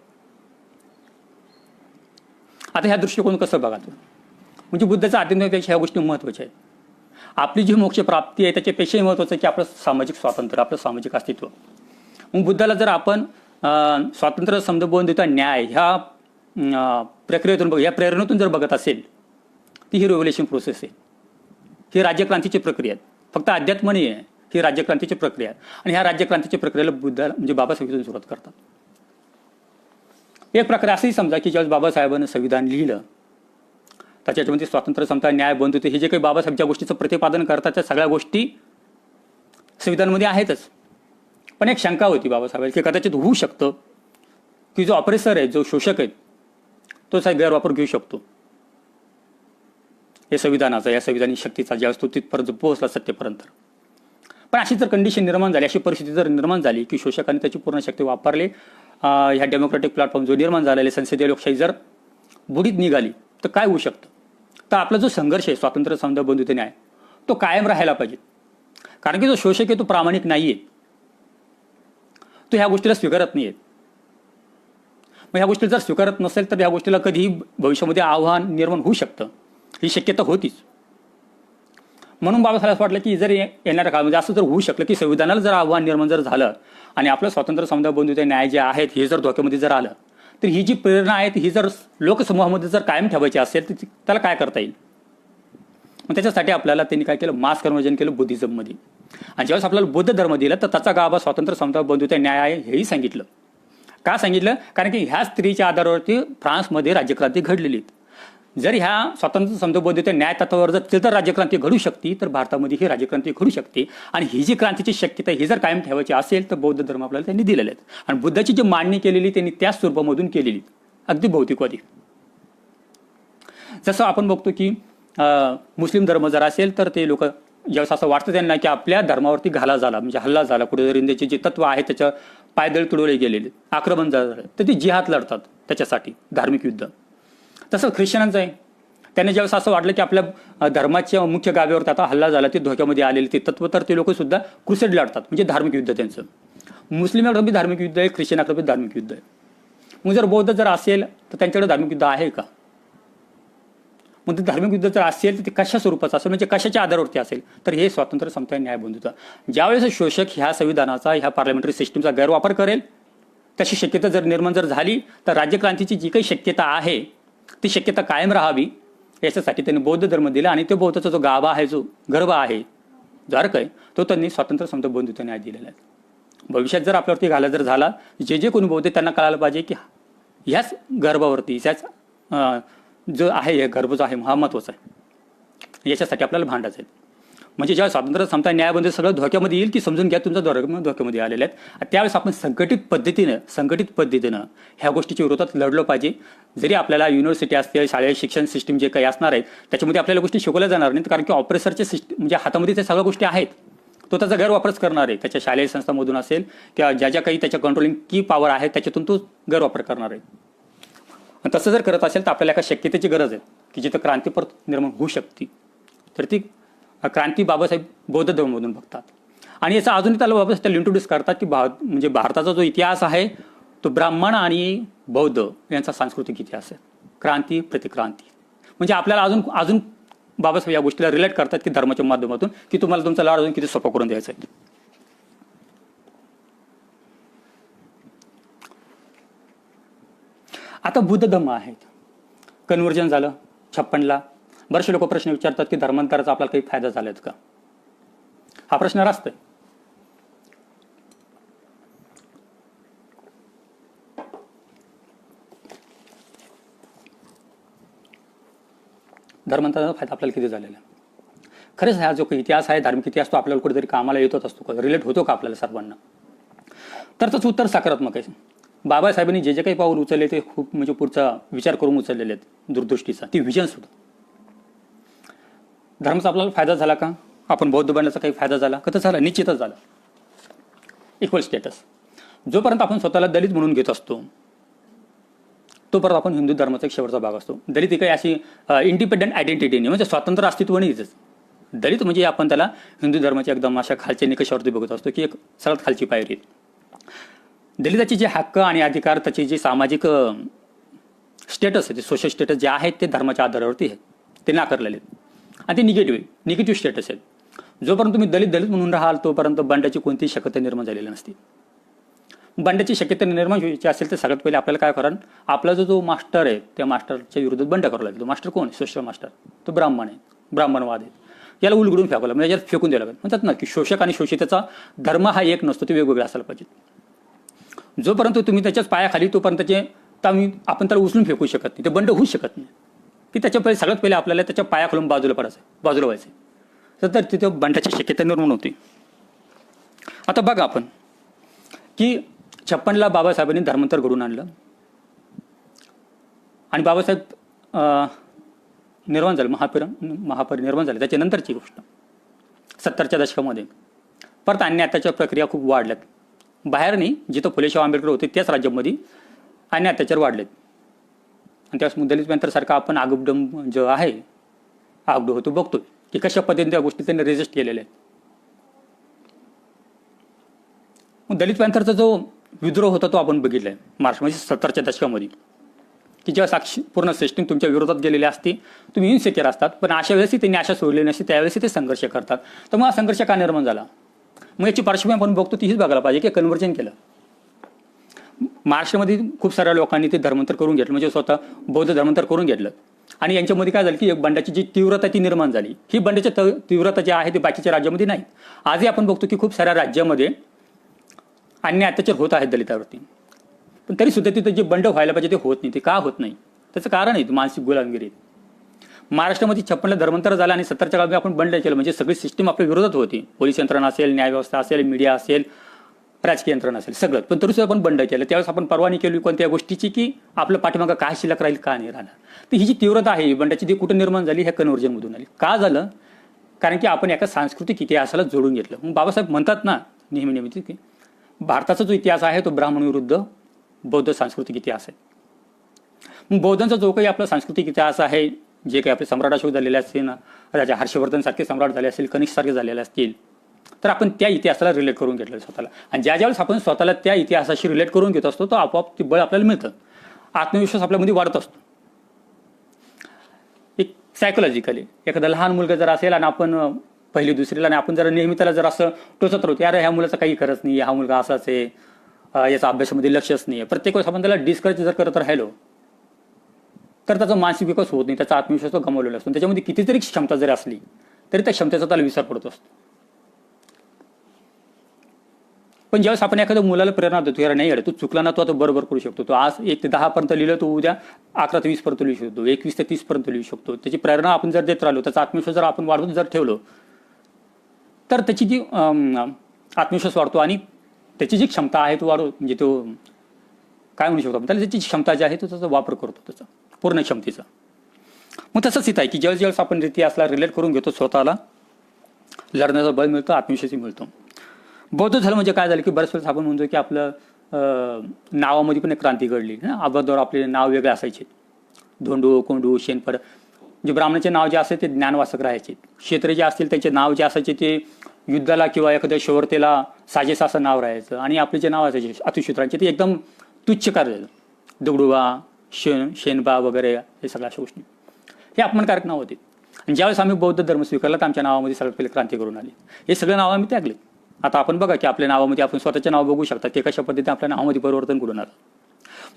आता ह्या दृष्टिकोन कसं बघा तो म्हणजे बुद्धाच्या आध्यात्मिकपेक्षा ह्या गोष्टी महत्त्वाच्या आहेत. आपली जी मोक्ष प्राप्ती आहे त्याच्यापेक्षाही महत्त्वाचं आहे की आपलं सामाजिक स्वातंत्र्य, आपलं सामाजिक अस्तित्व. मग बुद्धाला जर आपण स्वातंत्र्य, समता, बंधुता, न्याय ह्या प्रक्रियेतून ह्या प्रेरणेतून जर बघत असेल ती ही रिव्होल्युशन प्रोसेस आहे, ही राज्यक्रांतीची प्रक्रिया आहे. फक्त अध्यात्म नाही आहे, ही राज्यक्रांतीची प्रक्रिया आहे. आणि ह्या राज्यक्रांतीच्या प्रक्रियेला बुद्धाला म्हणजे बाबासाहेबांनी सुरुवात करतात. एक प्रकारे असंही समजा की ज्यावेळेस बाबासाहेबांनी संविधान लिहिलं त्याच्यामध्ये स्वातंत्र्य, समता, न्याय, बंधुता हे जे काही बाबासाहेब ज्या गोष्टीचं प्रतिपादन करतात त्या सगळ्या गोष्टी संविधानामध्ये आहेतच. पण एक शंका होती बाबासाहेब की कदाचित होऊ शकतं की जो ऑपरेसर आहे, जो शोषक आहे, तो साहेब गैरवापर घेऊ शकतो या संविधानाचा, या संविधानिक शक्तीचा, ज्यावेळेस तो तिथपर्यंत पोहोचला सत्तेपर्यंत. पण अशी जर कंडिशन निर्माण झाली, अशी परिस्थिती जर निर्माण झाली की शोषकांनी त्याची पूर्ण शक्ती वापरली, ह्या डेमोक्रेटिक प्लॅटफॉर्म जो निर्माण झालेला संसदीय लोकशाही जर बुडीत निघाली तर काय होऊ शकतं. तर आपला जो संघर्ष आहे स्वातंत्र्य, समता, बंधुता, न्याय तो कायम राहायला पाहिजे. कारण की जो शोषक आहे तो प्रामाणिक नाही आहे, तो ह्या गोष्टीला स्वीकारत नाही आहे. मग ह्या गोष्टी जर स्वीकारत नसेल तर ह्या गोष्टीला कधीही भविष्यामध्ये आव्हान निर्माण होऊ शकतं, ही शक्यता होतीच. म्हणून बाबासाहेब वाटलं की जर येणाऱ्या काळामध्ये असं जर होऊ शकलं की संविधानाला जर आव्हान निर्माण जर झालं आणि आपलं स्वातंत्र्य, समता, बंधुता, न्याय जे आहेत हे जर धोक्यामध्ये जर आलं तर ही जी प्रेरणा आहे ही जर लोकसमूहामध्ये जर कायम ठेवायची असेल तर त्याला काय करता येईल. मग त्याच्यासाठी आपल्याला त्यांनी काय केलं, मास कन्व्हर्जन केलं बुद्धिझममध्ये. आणि ज्यावेळेस आपल्याला बौद्ध धर्म दिला तर त्याचा गाभा स्वातंत्र्य, समता, बंधुता, न्याय आहे हेही सांगितलं. का सांगितलं? कारण की ह्या स्त्रीच्या आधारावरती फ्रान्समध्ये राज्यक्रांती घडलेली. जर ह्या स्वातंत्र्य, समता, बंधुता, न्याय तत्वावर जर राज्यक्रांती घडू शकते तर भारतामध्ये ही राज्यक्रांती घडू शकते. आणि ही जी क्रांतीची शक्यता ही जर कायम ठेवायची असेल तर बौद्ध धर्म आपल्याला त्यांनी दिलेले आहेत. आणि बुद्धाची जी मांडणी केलेली त्यांनी त्याच स्वरूपामधून केलेली, अगदी भौतिकवादी. जसं आपण बघतो की मुस्लिम धर्म जर असेल तर ते लोक ज्यावेळेस असं वाटतं त्यांना की आपल्या धर्मावरती घाला झाला म्हणजे हल्ला झाला, कुठेतरी इंडियाचे जे तत्व आहे त्याच्या पायदळ तुडवले गेलेले, आक्रमण झालं तर ते जिहाद लढतात त्याच्यासाठी, धार्मिक युद्ध. तसं ख्रिश्चनांचं आहे, त्यांनी ज्यावेळेस असं वाटलं की आपल्या धर्माच्या मुख्य गाव्यावरती आता हल्ला झाला, ते धोक्यामध्ये आलेले ते तत्व, तर ते लोक सुद्धा क्रुसेड लढतात म्हणजे धार्मिक युद्ध त्यांचं. मुस्लिमाकडे बी धार्मिक युद्ध आहे, ख्रिश्चनाकडे बी धार्मिक युद्ध आहे. मग जर बौद्ध जर असेल तर त्यांच्याकडे धार्मिक युद्ध आहे का? मग धार्मिक युद्ध जर असेल तर ते कशा स्वरूपाचं असेल, म्हणजे कशाच्या आधारावरती असेल, तर हे स्वातंत्र्य, समता, न्याय, बंधुता. ज्यावेळेस शोषक ह्या संविधानाचा, ह्या पार्लमेंटरी सिस्टीमचा गैरवापर करेल, तशी शक्यता जर निर्माण जर झाली तर राज्यक्रांतीची जी काही शक्यता आहे ती शक्यता कायम राहावी याच्यासाठी त्यांनी बौद्ध धर्म दिला. आणि तो बौद्धाचा जो गाभा आहे, जो गर्भ आहे, जो अर्क आहे, तो त्यांनी स्वातंत्र्य, समता, बंधुता, न्याय दिलेला आहे. भविष्यात जर आपल्यावरती घाला जर झाला, जे कोणी बौद्ध त्यांना कळायला पाहिजे की ह्याच गर्भावरती, ह्याच जो आहे, हे गर्भ जो आहे हा महत्त्वाचा आहे, याच्यासाठी आपल्याला भांडायचं आहे. म्हणजे जेव्हा स्वातंत्र्य समता न्यायबंध सगळं धोक्यामध्ये येईल की समजून घ्या तुमचा धोक्यामध्ये आलेले आहेत, त्यावेळेस आपण संघटित पद्धतीनं ह्या गोष्टीच्या विरोधात लढलो पाहिजे. जरी आपल्याला युनिव्हर्सिटी असतील, शालेय शिक्षण सिस्टीम जे काही असणार आहे त्याच्यामध्ये आपल्याला गोष्टी शिकवल्या जाणार नाहीत, कारण की ऑपरेसरच्या सिस्टीम म्हणजे हातामध्ये त्या सगळ्या गोष्टी आहेत. तो त्याचा गैरवापरच करणार आहे. त्याच्या शालेय संस्थांमधून असेल किंवा ज्या काही त्याच्या कंट्रोलिंग की पॉवर आहे त्याच्यातून तो गैरवापर करणार आहे. आणि तसं जर करत असेल तर आपल्याला एका शक्यतेची गरज आहे की जिथं क्रांती परत निर्माण होऊ शकते. तर ती क्रांती बाबासाहेब बौद्ध धर्मामधून बघतात. आणि याचा अजूनही त्याला बाबासाहेब इंट्रोड्यूस करतात की म्हणजे भारताचा जो इतिहास आहे तो ब्राह्मण आणि बौद्ध यांचा सांस्कृतिक इतिहास आहे. क्रांती प्रतिक्रांती म्हणजे आपल्याला अजून बाबासाहेब या गोष्टीला रिलेट करतात की धर्माच्या माध्यमातून की तुम्हाला तुमचा लाड अजून किती सोपा करून द्यायचा आहे. आता बुद्ध धम्म आहेत, कन्व्हर्जन झालं 56ला. बरेचसे लोक प्रश्न विचारतात की धर्मांतराचा आपल्याला काही फायदा झालाय का. हा प्रश्न रास्त आहे. धर्मांतराचा फायदा आपल्याला किती झालेला आहे. खरंच हा जो काही इतिहास आहे, धार्मिक इतिहास, तो आपल्याला कुठेतरी कामाला येतच असतो का, रिलेट होतो का आपल्याला सर्वांना. तर त्याचं उत्तर सकारात्मक आहे. बाबासाहेबांनी जे काही पाऊल उचलले ते खूप म्हणजे पुढचा विचार करून उचललेले आहेत, दूरदृष्टीचा, ती व्हिजन सुद्धा. धर्माचा आपल्याला फायदा झाला का, आपण बौद्ध बनण्याचा काही फायदा झाला का, तर झाला, निश्चितच झाला. Equal status. जोपर्यंत आपण स्वतःला दलित म्हणून घेत असतो तोपर्यंत आपण हिंदू धर्माचा एक शेवटचा भाग असतो. दलित ही काही अशी इंडिपेंडंट आयडेंटिटी नाही, म्हणजे स्वतंत्र अस्तित्व नाहीच. दलित म्हणजे आपण त्याला हिंदू धर्माच्या एकदम अशा खालच्या निकषावरती बघत असतो की एक सर्वात खालची पायरी. दलिताचे जे हक्क आणि अधिकार, त्याचे जे सामाजिक स्टेटस आहे, ते सोशल स्टेटस जे आहेत ते धर्माच्या आधारावरती आहे, ते नाकारलेले आहेत आणि ते निगेटिव्ह स्टेटस आहेत. जोपर्यंत तुम्ही दलित म्हणून राहाल तोपर्यंत बंडाची कोणतीही शक्यता निर्माण झालेली नसते. बंडाची शक्यता निर्माण व्हायची असेल तर सगळ्यात पहिले आपल्याला काय कराल, आपला जो मास्टर आहे त्या मास्टरच्या विरोधात बंड करावं लागेल. तो मास्टर कोण, सोशल मास्टर, तो ब्राह्मण आहे, ब्राह्मणवाद आहे. याला उलगडून फेकावं लागेल, म्हणजे याला फेकून द्यायला लागेल. म्हणतात ना की शोषक आणि शोषिताचा धर्म हा एक नसतो, ते वेगवेगळे असायला पाहिजे. जोपर्यंत तुम्ही त्याच्याच पायाखाली तोपर्यंत आपण त्याला उचलून फेकू शकत नाही, ते बंड होऊ शकत नाही. की त्याच्या पहिले सगळ्यात पहिले आपल्याला त्याच्या पायाखालून बाजूला व्हायचं, तर तिथं बंडाची शक्यता निर्माण होती. आता बघा आपण की 56ला बाबासाहेबांनी धर्मांतर घडून आणलं आणि बाबासाहेब निर्माण झालं, महापरिनिर्वाण झाले. त्याच्यानंतरची गोष्ट 70च्या दशकामध्ये परत अन्य अत्याचार प्रक्रिया खूप वाढल्यात. बाहेर नाही, जिथं फुले आंबेडकर होते त्याच राज्यामध्ये अन्य अत्याचार वाढलेत. आणि त्यावेळेस दलित पॅंथरसारखा आपण आगबडम जो आहे आगडो होतो बघतोय की कशा पद्धतीने त्या गोष्टी त्यांनी रेजिस्ट केलेल्या आहेत. मग दलित पॅंथरचा जो विद्रोह होता तो आपण बघितलाय महाराष्ट्रामध्ये 70च्या दशकामध्ये, की जेव्हा पूर्ण सिस्टीम तुमच्या विरोधात गेलेले असते, तुम्ही इन्सिक्युअर असतात, पण अशा वेळेसही त्यांनी आशा सोडली नसते, त्यावेळेस ते संघर्ष करतात. तर मग हा संघर्ष का निर्माण झाला, मग याची पार्श्वभूमी आपण बघतो तीच बघायला पाहिजे की कन्व्हर्जन केलं. महाराष्ट्रामध्ये खूप साऱ्या लोकांनी ते धर्मांतर करून घेतलं, म्हणजे स्वतः बौद्ध धर्मांतर करून घेतलं. आणि यांच्यामध्ये काय झालं की एक बंडाची जी तीव्रता ती निर्माण झाली. ही बंडाची तीव्रता जी आहे ती बाकीच्या राज्यामध्ये नाही. आजही आपण बघतो की खूप साऱ्या राज्यामध्ये अन्य अत्याचार होत आहेत दलितावरती, पण तरी सुद्धा तिथं जे बंड व्हायला पाहिजे ते होत नाही. ते का होत नाही, त्याचं कारण आहे मानसिक गुलामगिरी. महाराष्ट्रामध्ये 56ला धर्मांतर झालं आणि 70च्या काळात आपण बंड केलं, म्हणजे सगळी सिस्टीम आपल्या विरोधात होती. पोलीस यंत्रणा असेल, न्यायव्यवस्था असेल, मीडिया असेल, राजकीय यंत्रणा असेल, सगळं. पण तरी सुद्धा आपण बंड केलं. त्यावेळेस आपण परवानगी केली कोणत्या गोष्टीची की आपलं पाठीमागं काय शिल्लक राहील, का नाही राहणार. तर ही जी तीव्रता आहे बंडाची ती कुठं निर्माण झाली, ह्या कन्व्हर्जनमधून आली. का झालं, कारण की आपण एका सांस्कृतिक इतिहासाला जोडून घेतलं. मग बाबासाहेब म्हणतात ना नेहमी की भारताचा जो इतिहास आहे तो ब्राह्मण विरुद्ध बौद्ध सांस्कृतिक इतिहास आहे. मग बौद्धांचा जो काही आपला सांस्कृतिक इतिहास आहे, जे काही आपले सम्राट अशोक झालेले असतील ना, राजा हर्षवर्धन सारखे सम्राट झाले असतील, कनिष्क सारखे झालेले असतील, तर आपण त्या इतिहासाला रिलेट करून घेतलं स्वतःला. आणि ज्यावेळेस आपण स्वतःला त्या इतिहासाशी रिलेट करून घेत असतो तो आपोआप ते बळ आपल्याला मिळतं, आत्मविश्वास आपल्यामध्ये वाढत असतो. एक सायकोलॉजिकली एखादा लहान मुलगा जर असेल आणि आपण पहिली दुसरीला आणि आपण जरा नेहमी त्याला जर असं टोचत राहतो, यार ह्या मुलाचं काही खरंच नाही, हा मुलगा असाच आहे, याचा अभ्यासामध्ये लक्षच नाही आहे, प्रत्येक वेळेस आपण त्याला डिस्करेज जर करत राहिलो तर त्याचा मानसिक विकास होत नाही, त्याचा आत्मविश्वास तो गमावलेला असतो. त्याच्यामध्ये कितीतरी क्षमता जरी असली तरी त्या क्षमतेचा त्याला विसर पडत असतो. पण ज्यावेळेस आपण एखाद्या मुलाला प्रेरणा देतो, यार नाही, तू चुकला ना, तू आता बरोबर करू शकतो, तो आज 1 ते 10 पर्यंत लिहिलं, तो उद्या 11 ते 20 पर्यंत लिहू शकतो, 21 ते 30 पर्यंत लिहू शकतो. त्याची प्रेरणा आपण जर देत राहिलो, त्याचा आत्मविश्वास जर आपण वाढवून जर ठेवलो, तर त्याची जी आत्मविश्वास वाढतो आणि त्याची जी क्षमता आहे तो म्हणजे तो काय म्हणू शकतो आपण त्याला त्याची क्षमता जी आहे तो त्याचा वापर करतो त्याचा पूर्ण क्षमतेचा. मग तसंच इथं आहे की ज्यावेळेस आपण इतिहासला रिलेट करून घेतो स्वतःला लढण्याचं बळ मिळतं, आत्मविश्वासही मिळतो. बौद्ध धर्म म्हणजे काय झालं की बऱ्याच वेळेस आपण म्हणतो की आपलं नावामध्ये पण एक क्रांती घडली ना. अगोदर आपले नाव वेगळे असायचे, धोंडू, कोंडू, शेनपर. जे ब्राह्मणाचे नाव जे असायचे ते ज्ञानवासक राहायचे. क्षत्रिय जे असतील त्यांचे नाव जे असायचे ते युद्धाला किंवा एखाद्या शौर्यतेला साजेस असं नाव राहायचं. आणि आपले जे नाव असायचे अतिशूद्रांचे ते एकदम तुच्छ कार्य, दगडूबा, शेनबा वगैरे हे सगळ्या अशा गोष्टी हे अपमानकारक नाव होते. आणि ज्यावेळेस आम्ही बौद्ध धर्म स्वीकारला तर आमच्या नावामध्ये सगळ्यात पहिले क्रांती करून आली. हे सगळे नावं आम्ही त्यागले. आता आपण बघा की आपल्या नावामध्ये आपण स्वतःचे नाव बघू शकता ते कशा पद्धतीने आपल्या नावामध्ये परिवर्तन करून आलं.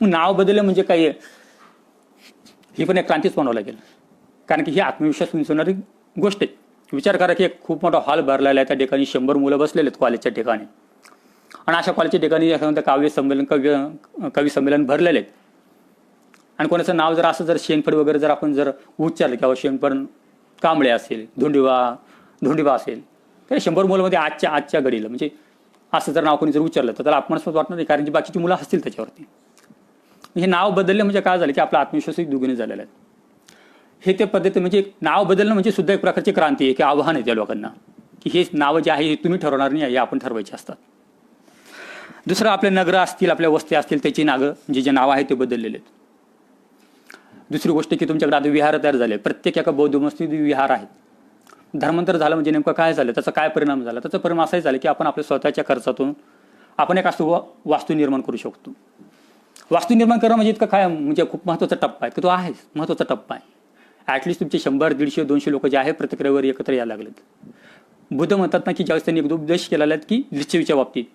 मग नाव बदललं म्हणजे काय, ही पण एक क्रांतीच म्हणावं लागेल. कारण की ही आत्मविश्वास उंचवणारी गोष्ट आहे. विचार करा की एक खूप मोठा हॉल भरलेला आहे, त्या ठिकाणी 100 मुलं बसलेले आहेत कॉलेजच्या ठिकाणी. आणि अशा कॉलेजच्या ठिकाणी एखादं कवी संमेलन भरलेले आहेत. आणि कोणाचं नाव जर असं जर शेनफड वगैरे जर आपण जर उच्चारलं किंवा शेनफड कांबळे असेल, धोंडीबा असेल, तर 100 मुलांमध्ये आजच्या घडीला म्हणजे असं जर नाव कोणी जर उच्चारलं तर त्याला अपमानास्पद वाटणार नाही, कारण की बाकीची मुलं असतील त्याच्यावरती. हे नाव बदलले म्हणजे काय झालं की आपला आत्मविश्वासही दुगणे झालेला आहे. हे ते पद्धती म्हणजे नाव बदलणं म्हणजे सुद्धा एक प्रकारची क्रांती आहे की आव्हान आहे त्या लोकांना की हे नावं जे आहे हे तुम्ही ठरवणार नाही, हे आपण ठरवायचे असतात. दुसरं आपले नगर असतील, आपल्या वस्ती असतील त्याची नावं जे नावं आहेत ते बदललेले आहेत. दुसरी गोष्ट की तुमच्याकडे आता विहार तयार झाले. प्रत्येक एका बौद्ध मस्जिदी विहार आहेत. धर्मांतर झालं म्हणजे नेमकं काय झालं, त्याचा काय परिणाम झाला? त्याचा परिणाम असाही झाला की आपण आपल्या स्वतःच्या खर्चातून आपण एक असं वास्तू निर्माण करू शकतो. वास्तू निर्माण करणं म्हणजे इतकं काय म्हणजे खूप महत्त्वाचा टप्पा आहे की तो आहे महत्त्वाचा टप्पा आहे. ॲटलिस्ट तुमचे 100, 150, 200 लोक जे आहे प्रत्येक रविवारी एकत्र यायला लागलेत. बुद्ध म्हणतात ना की ज्यावेळेस त्यांनी एक उपदेश केलेला आहे की लिच्छवीच्या बाबतीत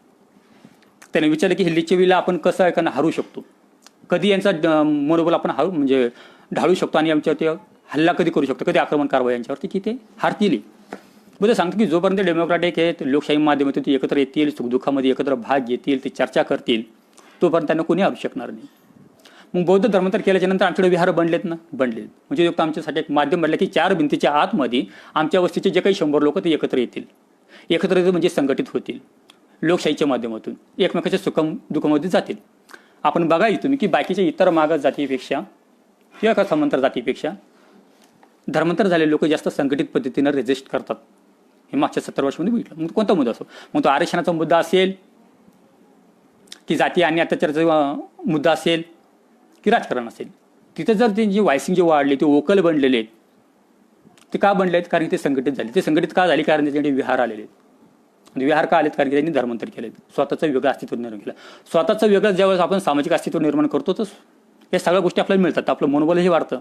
त्याने विचारलं की हे लिच्छवीला आपण कसं एखादा हरू शकतो, कधी यांचा मनोबल आपण म्हणजे ढाळू शकतो आणि आमच्यावरती हल्ला कधी करू शकतो, कधी आक्रमण कारवाई यांच्यावरती की ते हारतील. बुद्ध सांगतो की जोपर्यंत डेमोक्रॅटिक आहे लोकशाही माध्यमातून ते एकत्र येतील, सुखदुःखामध्ये एकत्र भाग घेतील, ते चर्चा करतील, तोपर्यंत त्यांना कोणी हरू शकणार नाही. मग बौद्ध धर्मांतर केल्याच्या नंतर आमच्याकडे विहार बनलेत. म्हणजे आमच्यासाठी एक माध्यम बनलं की 4 भिंतीच्या आतमध्ये आमच्या वस्तीचे जे काही 100 लोक ते एकत्र येतील. एकत्र येतील म्हणजे संघटित होतील लोकशाहीच्या माध्यमातून, एकमेकाच्या सुखदुःखामध्ये जातील. आपण बघाय तुम्ही की बाकीच्या इतर मागास जातीपेक्षा किंवा का समांतर जातीपेक्षा धर्मांतर झालेले लोक जास्त संघटित पद्धतीनं रेजिस्ट करतात. हे मागच्या 70 वर्षामध्ये बघितलं. मग कोणता मुद्दा असो, मग तो आरक्षणाचा मुद्दा असेल की जाती आणि अत्याचाराचा मुद्दा असेल की राजकारण असेल, तिथे जर ते जे वायसिंग जे वाढले ते वोकल बनलेले आहेत, ते का बनले आहेत? कारण ते संघटित झाले. ते संघटित का झाले? कारण त्याच्याकडे विहार आलेले आहेत. विहार का आलेत? कारण की त्यांनी धर्मांतर केलेत, स्वतःचं वेगळं अस्तित्व निर्माण केलं. स्वतःचं वेगळं ज्यावेळेस आपण सामाजिक अस्तित्व निर्माण करतो तर या सगळ्या गोष्टी आपल्याला मिळतात. आपलं मनोबलही वाढतं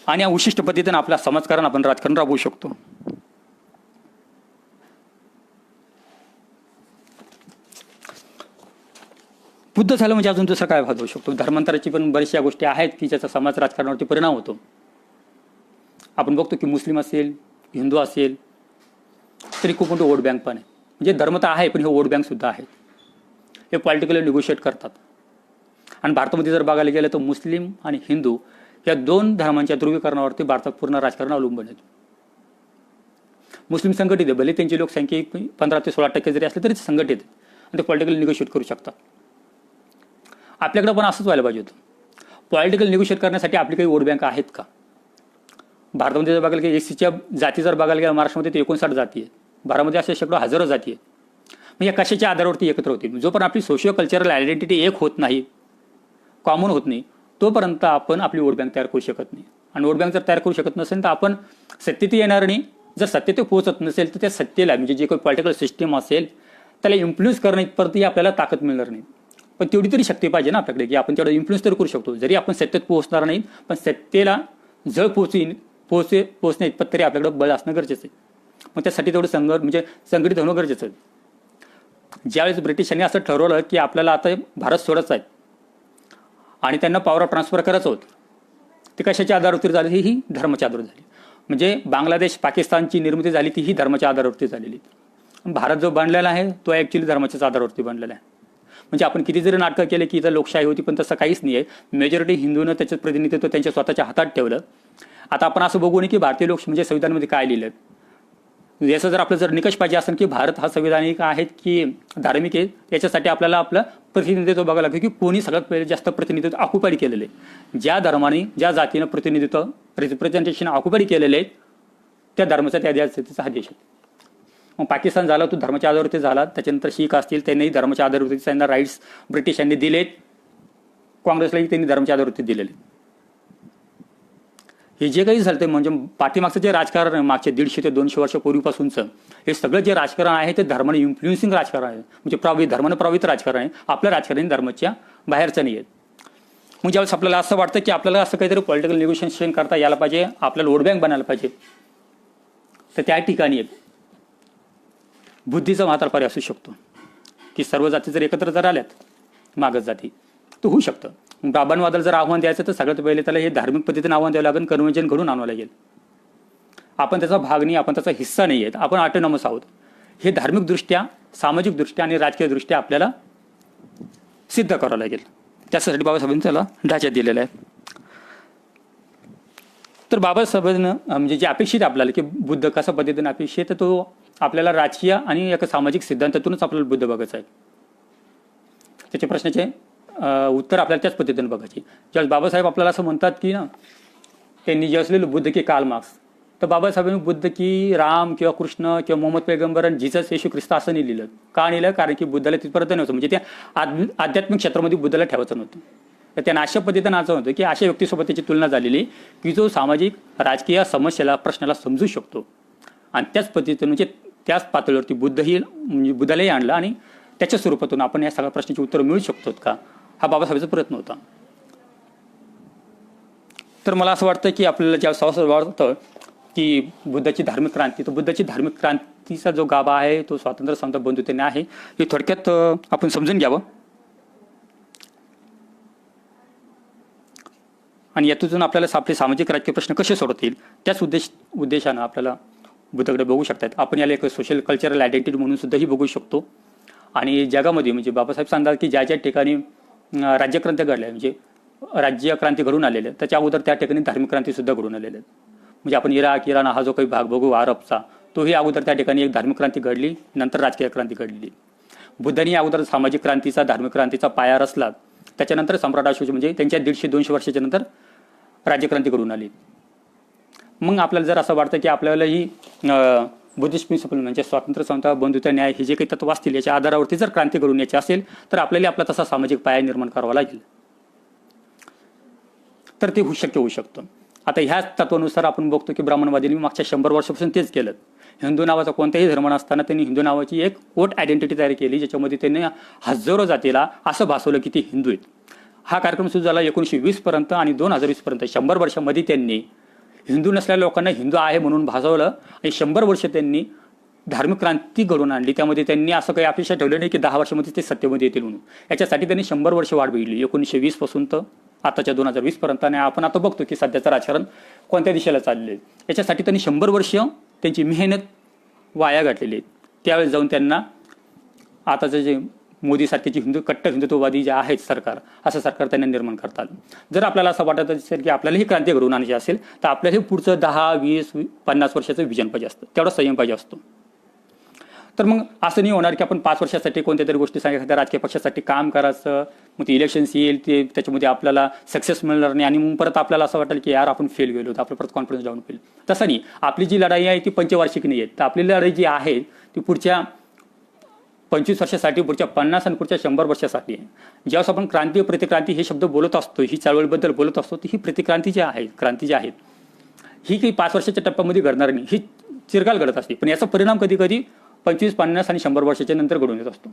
आणि या विशिष्ट पद्धतीनं आपला समाजकारण आपण राजकारण राबवू शकतो. बुद्ध झालं म्हणजे अजून दुसरं काय भागवू शकतो? धर्मांतराची पण बऱ्याचशा गोष्टी आहेत की ज्याचा समाज राजकारणावरती परिणाम होतो. आपण बघतो की मुस्लिम असेल, हिंदू असेल, तरी खूप मोठं वोट बँक पण आहे. म्हणजे धर्म तर आहे पण हे वोट बँक सुद्धा आहेत. हे पॉलिटिकली निगोशिएट करतात. आणि भारतामध्ये जर बघायला गेलं तर मुस्लिम आणि हिंदू या 2 धर्मांच्या ध्रुवीकरणावरती भारतात पूर्ण राजकारण अवलंबून आहे. मुस्लिम संघटित आहे, भले त्यांची लोकसंख्या 15 ते 16% जरी असले तरी संघटित आहे आणि ते पॉलिटिकली निगोशिएट करू शकतात. आपल्याकडे पण असंच व्हायला पाहिजे होतं. पॉलिटिकल निगोशिएट करण्यासाठी आपली काही वोट बँक आहेत का? भारतामध्ये जर बघायला गेलं एससीच्या जाती जर बघायला गेलं महाराष्ट्रामध्ये ते 59 जाती आहेत. भारतामध्ये अशा शेकडो हजारो जाती आहेत. मग या कशाच्या आधारावरती एकत्र होतील? जोपर्यंत आपली सोशिओ कल्चरल आयडेंटिटी एक होत नाही, कॉमन होत नाही, तोपर्यंत आपण आपली वोट बँक तयार करू शकत नाही. आणि वोट बँक जर तयार करू शकत नसेल तर आपण सत्तेत येणार नाही. जर सत्तेत पोहोचत नसेल तर त्या सत्तेला म्हणजे जे काही पॉलिटिकल सिस्टीम असेल त्याला इन्फ्लुएन्स करणं इथपर्यंत आपल्याला ताकद मिळणार नाही. पण तेवढी तरी शक्ती पाहिजे ना आपल्याकडे की आपण तेवढं इन्फ्लुएन्स तरी करू शकतो. जरी आपण सत्तेत पोहोचणार नाही पण सत्तेला जळ पोहोचण्या इतपत तरी आपल्याकडे बळ असणं गरजेचं आहे. मग त्यासाठी तेवढं संघटित होणं गरजेचं आहे. ज्यावेळेस ब्रिटिशांनी असं ठरवलं की आपल्याला आता भारत सोडायचा आहे आणि त्यांना पॉवर ऑफ ट्रान्सफर करायचं होतं, ते कशाच्या आधारावरती झालं? ही धर्माच्या आधारावर झाली. म्हणजे बांगलादेश पाकिस्तानची निर्मिती झाली ती ही धर्माच्या आधारावरती झालेली. भारत जो बनलेला आहे तो ॲक्च्युली धर्माच्याच आधारावरती बनलेला आहे. म्हणजे आपण किती जरी नाटकं केले की इथं लोकशाही होती पण तसं काहीच नाही आहे. मेजॉरिटी हिंदूनं त्याचं प्रतिनिधित्व त्यांच्या स्वतःच्या हातात ठेवलं. आता आपण असं बघू नये की भारतीय लोक म्हणजे संविधानामध्ये काय लिहिलं. याचं जर आपलं जर निकष पाहिजे असेल की भारत हा संविधानिक आहे की धार्मिक आहे, याच्यासाठी आपल्याला आपलं प्रतिनिधित्व बघावं लागतं की कोणी सगळ्यात पहिले जास्त प्रतिनिधित्व ऑक्युपाईड केलेलं आहे. ज्या धर्माने ज्या जातीनं प्रतिनिधित्व रिप्रेझेंटेशन ऑक्युपाईड केलेले आहे त्या धर्माचा त्या जातीचा हा देश आहे. मग पाकिस्तान झाला तो धर्माच्या आधारावरती झाला, त्याच्यानंतर शीख असतील त्यांनीही धर्माच्या आधारावरती त्यांना राईट्स ब्रिटिशांनी दिलेत, काँग्रेसलाही त्यांनी धर्माच्या आधारावरती दिलेले. हे जे काही झालं ते म्हणजे पाठीमागचं जे राजकारण आहे मागच्या 150 ते 200 वर्षापूर्वीपासूनचं हे सगळं जे राजकारण आहे ते धर्माने इन्फ्लुएन्सिंग राजकारण आहे, म्हणजे धर्मानं प्रभावित राजकारण आहे. आपलं राजकारण धर्माच्या बाहेरचं नाही आहे. मग ज्यावेळेस आपल्याला असं वाटतं की आपल्याला असं काहीतरी पॉलिटिकल निगोशिएशन करता यायला पाहिजे, आपल्याला वोट बँक बनायला पाहिजे, तर त्या ठिकाणी बुद्धीचा म्हातारपारी असू शकतो की सर्व जाती जर एकत्र जर आल्यात मागच जाती तर होऊ शकतं. ब्राह्मणवादाला जर आव्हान द्यायचं तर सगळ्यात पहिले त्याला हे धार्मिक पद्धतीने आव्हान द्यावं लागेल, कन्व्हेन्शन घडून आणावं लागेल. आपण त्याचा भाग नाही, आपण त्याचा हिस्सा नाही आहेत, आपण ऑटोनॉमस आहोत. हे धार्मिकदृष्ट्या, सामाजिकदृष्ट्या आणि राजकीयदृष्ट्या आपल्याला सिद्ध करावं लागेल. त्यासाठी बाबासाहेबांनी त्याला ढाचा दिलेला आहे. तर बाबासाहेबांना म्हणजे जे अपेक्षित आपल्याला की बुद्ध कशा पद्धतीने अपेक्षित तर तो आपल्याला राजकीय आणि एका सामाजिक सिद्धांतातूनच आपल्याला बुद्ध बघायचा आहे. त्याच्या प्रश्नाचे उत्तर आपल्याला त्याच पद्धतीने बघायची. ज्यावेळेस बाबासाहेब आपल्याला असं म्हणतात की ना त्यांनी जे असलेलं बुद्ध की कार्ल मार्क्स, तर बाबासाहेबांनी बुद्ध की राम किंवा कृष्ण किंवा मोहम्मद पैगंबर आणि जीसस येशू ख्रिस्त असं नाही लिहिलं. का लिहिलं? कारण की बुद्धाला तिथपर्यंत नव्हतं, म्हणजे त्या आध्यात्मिक क्षेत्रामध्ये बुद्धाला ठेवायचं नव्हतं. तर त्यांना अशा पद्धतीनं असं होतं की अशा व्यक्तीसोबत त्याची तुलना झालेली की जो सामाजिक राजकीय समस्येला प्रश्नाला समजू शकतो. आणि त्याच पद्धतीनं म्हणजे त्याच पातळीवरती बुद्धही म्हणजे बुद्धालाही आणलं आणि त्याच्या स्वरूपातून आपण या सगळ्या प्रश्नाची उत्तर मिळू शकतो का, हा बाबासाहेबांचा प्रयत्न होता. तर मला असं वाटतं की आपल्याला ज्या वाटतं की बुद्धाची धार्मिक क्रांती, तर बुद्धाची धार्मिक क्रांतीचा जो गाभा आहे तो स्वातंत्र्य समता बंधुतेने आहे, हे थोडक्यात आपण समजून घ्यावं. आणि यातून आपल्याला आपले सामाजिक राजकीय प्रश्न कसे सोडवता येईल त्याच उद्देशानं आपल्याला बुद्धाकडे बघू शकतात. आपण याला एक सोशल कल्चरल आयडेंटिटी म्हणून सुद्धाही बघू शकतो. आणि जगामध्ये म्हणजे बाबासाहेब सांगतात की ज्या ज्या ठिकाणी राज्यक्रांती घडल्या म्हणजे राज्यक्रांती घडून आलेल्या त्याच्या अगोदर त्या ठिकाणी धार्मिक क्रांती सुद्धा घडून आलेल्या आहेत. म्हणजे आपण इराण हा जो काही भाग बघू अरबचा, तोही अगोदर त्या ठिकाणी एक धार्मिक क्रांती घडली, नंतर राजकीय क्रांती घडली. बुद्धांनी अगोदर सामाजिक क्रांतीचा धार्मिक क्रांतीचा पाया रचला, त्याच्यानंतर सम्राट अशोक म्हणजे त्यांच्या 150-200 वर्षाच्या नंतर राज्यक्रांती घडून आली. मग आपल्याला जर असं वाटतं की आपल्यालाही बुद्धिस्ट प्रिन्सिपल म्हणजे स्वातंत्र्य समता बंधुता न्याय हे जे काही तत्व असतील याच्या आधारावरती जर क्रांती घडून यायची असेल तर आपल्याला आपला तसा सामाजिक पाया निर्माण करावा लागेल, तर ते शक्य होऊ शकतं. आता ह्याच तत्वानुसार आपण बघतो की ब्राह्मणवादींनी मागच्या 100 वर्षापासून तेच केलं. हिंदू नावाचा कोणताही धर्म नसताना त्यांनी हिंदू नावाची एक कोट आयडेंटिटी तयार केली, ज्याच्यामध्ये त्यांनी हजारो जातीला असं भासवलं की ते हिंदू आहेत. हा कार्यक्रम सुरू झाला 1920 पर्यंत आणि 2020 पर्यंत 100 वर्षामध्ये त्यांनी हिंदू नसलेल्या लोकांना हिंदू आहे म्हणून भासवलं आणि 100 वर्ष त्यांनी धार्मिक क्रांती घडवून आणली. त्यामध्ये त्यांनी असं काही अपेक्षा ठेवली नाही की 10 वर्षामध्ये ते सत्तेमध्ये येतील म्हणून. याच्यासाठी त्यांनी 100 वर्ष वाट बघितली 1920 पासून तर आताच्या 2020 पर्यंत. आणि आपण आता बघतो की सध्याचं राजकारण कोणत्या दिशेला चालले. याच्यासाठी त्यांनी 100 वर्ष त्यांची मेहनत वाया घातलेली आहे. त्यावेळेस जाऊन त्यांना आताचं जे मोदीसारखे जे कट्टर हिंदुत्ववादी जे आहेत सरकार, असं सरकार त्यांना निर्माण करतात. जर आपल्याला असं वाटत असेल की आपल्याला ही क्रांती घडवून आणायची असेल तर आपल्याला हे पुढचं 10, 20, 50 वर्षाचं विजन पाहिजे असतं, तेवढा संयम पाहिजे असतो. तर मग असं नाही होणार की आपण 5 वर्षासाठी कोणत्या तरी गोष्टी एखाद्या राजकीय पक्षासाठी काम करायचं, मग ते इलेक्शन्स येईल ते त्याच्यामध्ये आपल्याला सक्सेस मिळणार नाही आणि मग परत आपल्याला असं वाटेल की यार आपण फेल गेलो, आपलं परत कॉन्फिडन्स डाऊन होईल. तसं नाही. आपली जी लढाई आहे ती पंचवार्षिक नाही आहे, तर आपली लढाई जी आहे ती पुढच्या 25 वर्षासाठी, पुढच्या 50 आणि पुढच्या 100 वर्षासाठी आहे. ज्यावेळेस आपण क्रांती प्रतिक्रांती हे शब्द बोलत असतो, ही चळवळीबद्दल बोलत असतो, ही प्रतिक्रांती जी आहे, क्रांती जी आहेत ही काही 5 वर्षाच्या टप्प्यामध्ये घडणार नाही, ही चिरकाल घडत असते. पण याचा परिणाम कधी कधी 25, 50 आणि 100 वर्षाच्या नंतर घडून येत असतो.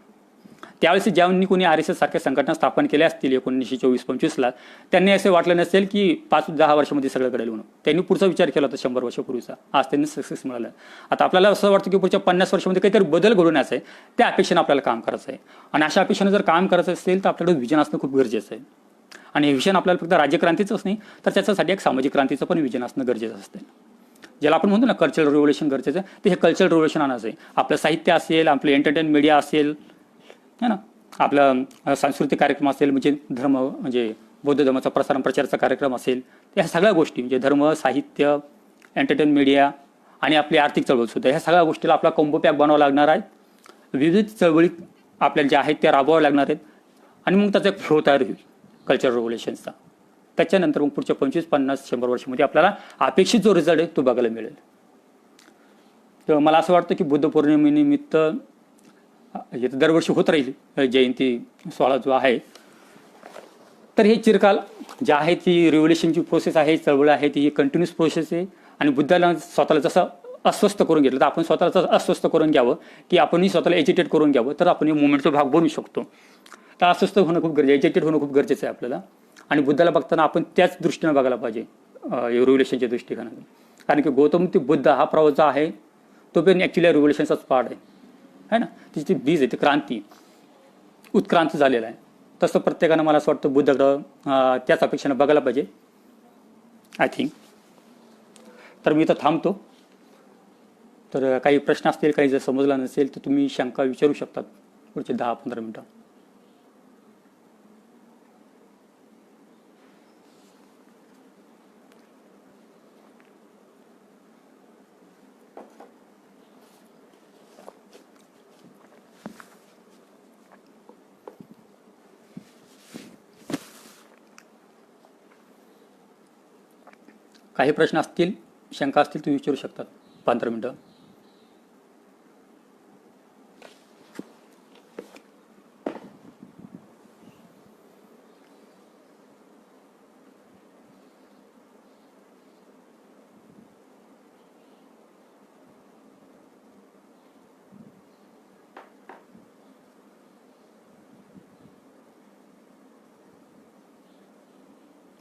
त्यावेळेस ज्यांनी कोणी RSS सारख्या संघटना स्थापन केल्या असतील 1924-25ला, त्यांनी असे वाटलं नसेल की 5-10 वर्षामध्ये सगळं घडेल म्हणून. त्यांनी पुढचा विचार केला होता 100 वर्षापूर्वीचा. आज त्यांनी सक्सेस मिळालं. आता आपल्याला असं वाटतं की पुढच्या 50 वर्षामध्ये काहीतरी बदल घडून यायचं आहे, त्या अपेक्षेनं आपल्याला काम करायचं आहे. आणि अशा अपेक्षेनं जर काम करायचं असेल तर आपल्याकडे विजन असणं खूप गरजेचं आहे. आणि हे विजन आपल्याला फक्त राज्यक्रांतीचंच नाही तर त्याच्यासाठी एक सामाजिक क्रांतीचं पण विजन असणं गरजेचं असतं. ज्याला आपण म्हणतो ना कल्चरल रिव्होल्युशन गरजेचं आहे, तर हे कल्चरल रिव्होल्युशन आणायचं आहे. आपलं साहित्य असेल, आपलं एंटरटेन मीडिया असेल, है ना, आपलं सांस्कृतिक कार्यक्रम असेल, म्हणजे धर्म म्हणजे बौद्ध धर्माचा प्रसार प्रचाराचा कार्यक्रम असेल, या सगळ्या गोष्टी म्हणजे धर्म, साहित्य, एंटरटेन मीडिया आणि आपली आर्थिक चळवळ सुद्धा, ह्या सगळ्या गोष्टीला आपला कॉम्बो पॅक बनावा लागणार आहे. विविध चळवळी आपल्याला ज्या आहेत त्या राबवाव्या लागणार आहेत आणि मग त्याचा एक फ्लो तयार होईल कल्चरल रेव्होल्युशनचा. त्याच्यानंतर मग पुढच्या 25, 50, 100 वर्षामध्ये आपल्याला अपेक्षित जो रिझल्ट आहे तो बघायला मिळेल. तर मला असं वाटतं की बुद्ध पौर्णिमेनिमित्त हे दरवर्षी होत राहील जयंती सोहळा जो आहे, तर हे चिरकाल जे आहे ती रिव्होल्युशनची प्रोसेस आहे, चळवळ आहे, ती कंटिन्युअस प्रोसेस आहे. आणि बुद्धाला स्वतःला जसं अस्वस्थ करून घेतलं तर आपण स्वतःला अस्वस्थ करून घ्यावं की आपणही स्वतःला एजिटेट करून घ्यावं, तर आपण मुवमेंटचा भाग बनू शकतो. तर अस्वस्थ होणं खूप गरजेचं, एजिटेट होणं खूप गरजेचं आहे आपल्याला. आणि बुद्धाला बघताना आपण त्याच दृष्टीने बघायला पाहिजे, रिव्होल्युशनच्या दृष्टिकोनातून. कारण की गौतम बुद्ध हा प्रवाह जो आहे तो पण ॲक्च्युली रिव्होल्युशनचाच पार्ट आहे ना. तिची बीज आहे, ती क्रांती उत्क्रांत झालेला आहे. तसं प्रत्येकानं मला असं वाटतं बुद्धग्रह त्याच अपेक्षेनं बघायला पाहिजे आय थिंक. तर मी इथं थांबतो. तर काही प्रश्न असतील, काही जर समजला नसेल तर तुम्ही शंका विचारू शकतात पुढचे 10-15 मिनटं. काही प्रश्न असतील, शंका असतील तुम्ही विचारू शकतात 15 मिनटं.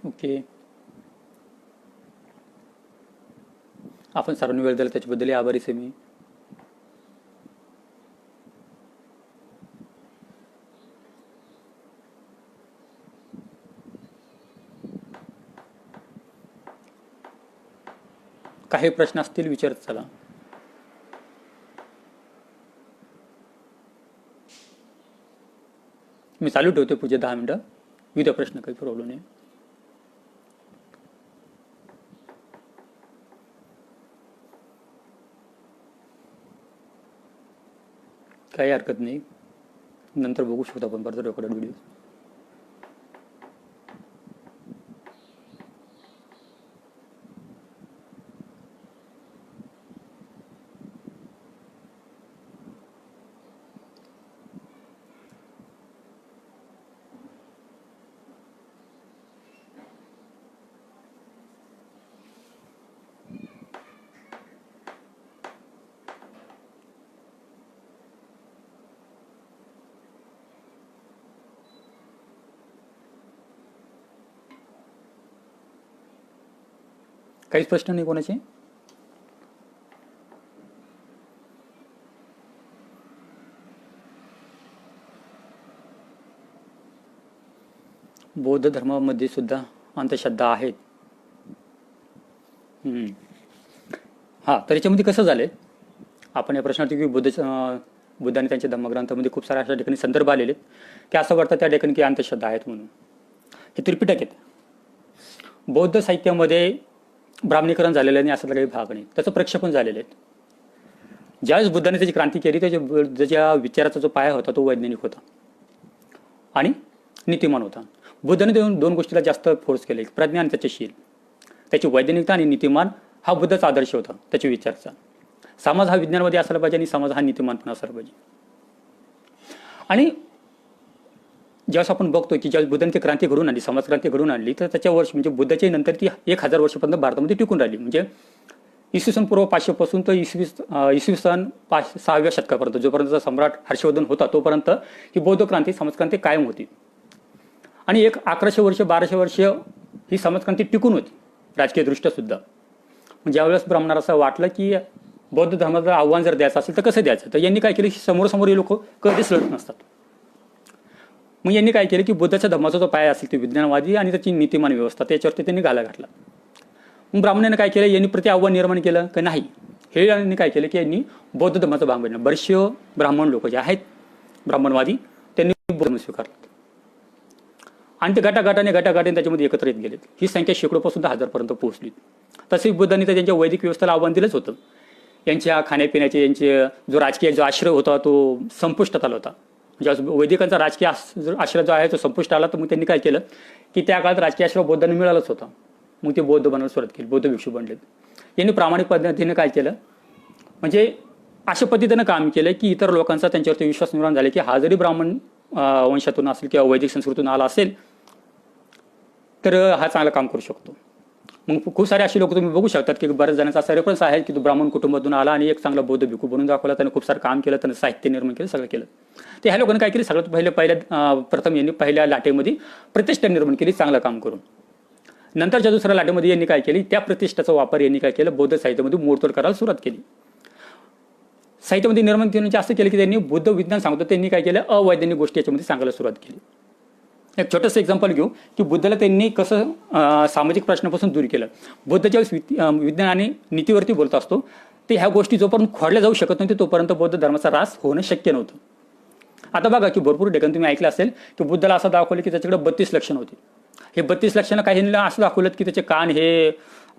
ओके, आपण सर्वांनी वेळ दिला त्याच्याबद्दल आभारीच आहे मी. काही प्रश्न असतील विचारत चला. मी चालू ठेवतो पुढचे 10 मिनटं. विविध प्रश्न, काही प्रॉब्लेम नाही. काही हरकत नाही, नंतर बघू शकतो आपण परत रेकॉर्डेड व्हिडिओ. काहीच प्रश्न नाही कोणाचे? बौद्ध धर्मामध्ये सुद्धा अंधश्रद्धा आहेत. हां, तर याच्यामध्ये कसं झालंय, आपण या प्रश्नावरती की बुद्धाने त्यांच्या धम्मग्रंथामध्ये खूप साऱ्या अशा ठिकाणी संदर्भ आलेले की असं वाटतं त्या ठिकाणी की अंधश्रद्धा आहेत म्हणून. हे त्रिपिटक आहेत. बौद्ध साहित्यामध्ये ब्राह्मणीकरण झालेलं नाही असा काही भाग नाही, त्याचं प्रक्षेपण झालेलं आहे. ज्यावेळेस बुद्धाने त्याची क्रांती केली त्याच्या विचाराचा जो पाया होता तो वैज्ञानिक होता आणि नीतिमान होता. बुद्धाने दोन गोष्टीला जास्त फोर्स केले, प्रज्ञा आणि त्याचे शील. त्याची वैज्ञानिकता आणि नीतिमान हा बुद्धाचा आदर्श होता त्याच्या विचाराचा. समाज हा विज्ञानमध्ये असायला पाहिजे आणि समाज हा नीतिमान पण असायला पाहिजे. आणि ज्यावेळेस आपण बघतो की ज्यावेळेस बुद्धांची क्रांती घडून आणली, समाज क्रांती घडून आणली, तर त्याच्या वर्ष म्हणजे बुद्धाच्या नंतर ती 1000 वर्षापर्यंत भारतामध्ये टिकून राहिली. म्हणजे इसवी सन पूर्व 500 पासून तर इसवी सन 6व्या शतकापर्यंत जोपर्यंत सम्राट हर्षवर्धन होता तोपर्यंत ही बौद्ध क्रांती, समाजक्रांती कायम होती. आणि एक 1100 वर्ष 1200 वर्ष ही समाजक्रांती टिकून होती राजकीय दृष्ट्या सुद्धा. ज्यावेळेस ब्राह्मणाला असं वाटलं की बौद्ध धर्माचं आव्हान जर द्यायचं असेल तर कसं द्यायचं, तर यांनी काय केलं, समोर हे लोक कधीच लढत नसतात. मग यांनी काय केलं की बुद्धाच्या धर्माचा जो पाया असेल ते विज्ञानवादी आणि त्याची नीतिमान व्यवस्था त्याच्यावरती त्यांनी घाला घातला. मग ब्राह्मणाने काय केलं, यांनी प्रति आव्हान निर्माण केलं की नाही, हे यांनी काय केलं की यांनी बौद्ध धर्माचा भाग बनला. बरेचसे ब्राह्मण लोक जे आहेत ब्राह्मणवादी त्यांनी बौद्ध धर्म स्वीकारला आणि ते गटागटाने त्याच्यामध्ये एकत्र येत गेलेत. ही संख्या शेकडोपासून 10,000 पर्यंत पोहोचली. तसेच बुद्धांनी तर त्यांच्या वैदिक व्यवस्थेला आव्हान दिलंच होतं यांच्या खाण्यापिण्याचे यांचे जो राजकीय जो आश्रय होता तो संपुष्टात आला होता. म्हणजे वैदिकांचा राजकीय आश्रय जो आहे तो संपुष्ट आला. तर मग त्यांनी काय केलं की त्या काळात राजकीय आश्रय बौद्धांना मिळालंच होता. मग ते बौद्ध बनायला सुरुवात केली, बौद्ध भिक्षू बनलेत. यांनी प्रामाणिक पद्धतीने काय केलं म्हणजे अशा पद्धतीनं काम केलं की इतर लोकांचा त्यांच्यावरती विश्वास निर्माण झाला की हा जरी ब्राह्मण वंशातून असेल किंवा वैदिक संस्कृतीतून आला असेल तर हा चांगलं काम करू शकतो. मग खूप सारे असे लोक तुम्ही बघू शकतात की बऱ्याच जणांचा असा रेफरन्स आहे की तो ब्राह्मण कुटुंबातून आला आणि एक चांगला बौद्ध भिक्खू बनून दाखवला, त्याने खूप सारं काम केलं, त्याने साहित्य निर्माण केलं, सगळं केलं. तर ह्या लोकांनी काय केलं, सगळ्यात प्रथम यांनी पहिल्या लाटेमध्ये प्रतिष्ठा निर्माण केली चांगलं काम करून. नंतरच्या दुसऱ्या लाटेमध्ये यांनी काय केली, त्या प्रतिष्ठाचा वापर यांनी काय केलं, बौद्ध साहित्यामध्ये मोडतोड करायला सुरुवात केली. साहित्यामध्ये निर्माण केल्याने असं केलं की त्यांनी बुद्ध विज्ञान सांगतो त्यांनी काय केलं, अवैज्ञानिक गोष्टी याच्यामध्ये सांगायला सुरुवात केली. एक छोटंसं एक्झाम्पल घेऊ की बुद्धाला त्यांनी कसं सामाजिक प्रश्नापासून दूर केलं. बुद्ध ज्यावेळेस विज्ञान आणि नीतीवरती बोलत असतो ते ह्या गोष्टी जोपर्यंत खोडल्या जाऊ शकत नव्हती तोपर्यंत बौद्ध धर्माचा ऱ्हास होणं शक्य नव्हतं. आता बघा की भरपूर ठिकाणी तुम्ही ऐकलं असेल की बुद्धाला असं दाखवलं की त्याच्याकडे 32 लक्षणं होती. हे 32 लक्षणं काहींना असं दाखवलं की त्याचे कान हे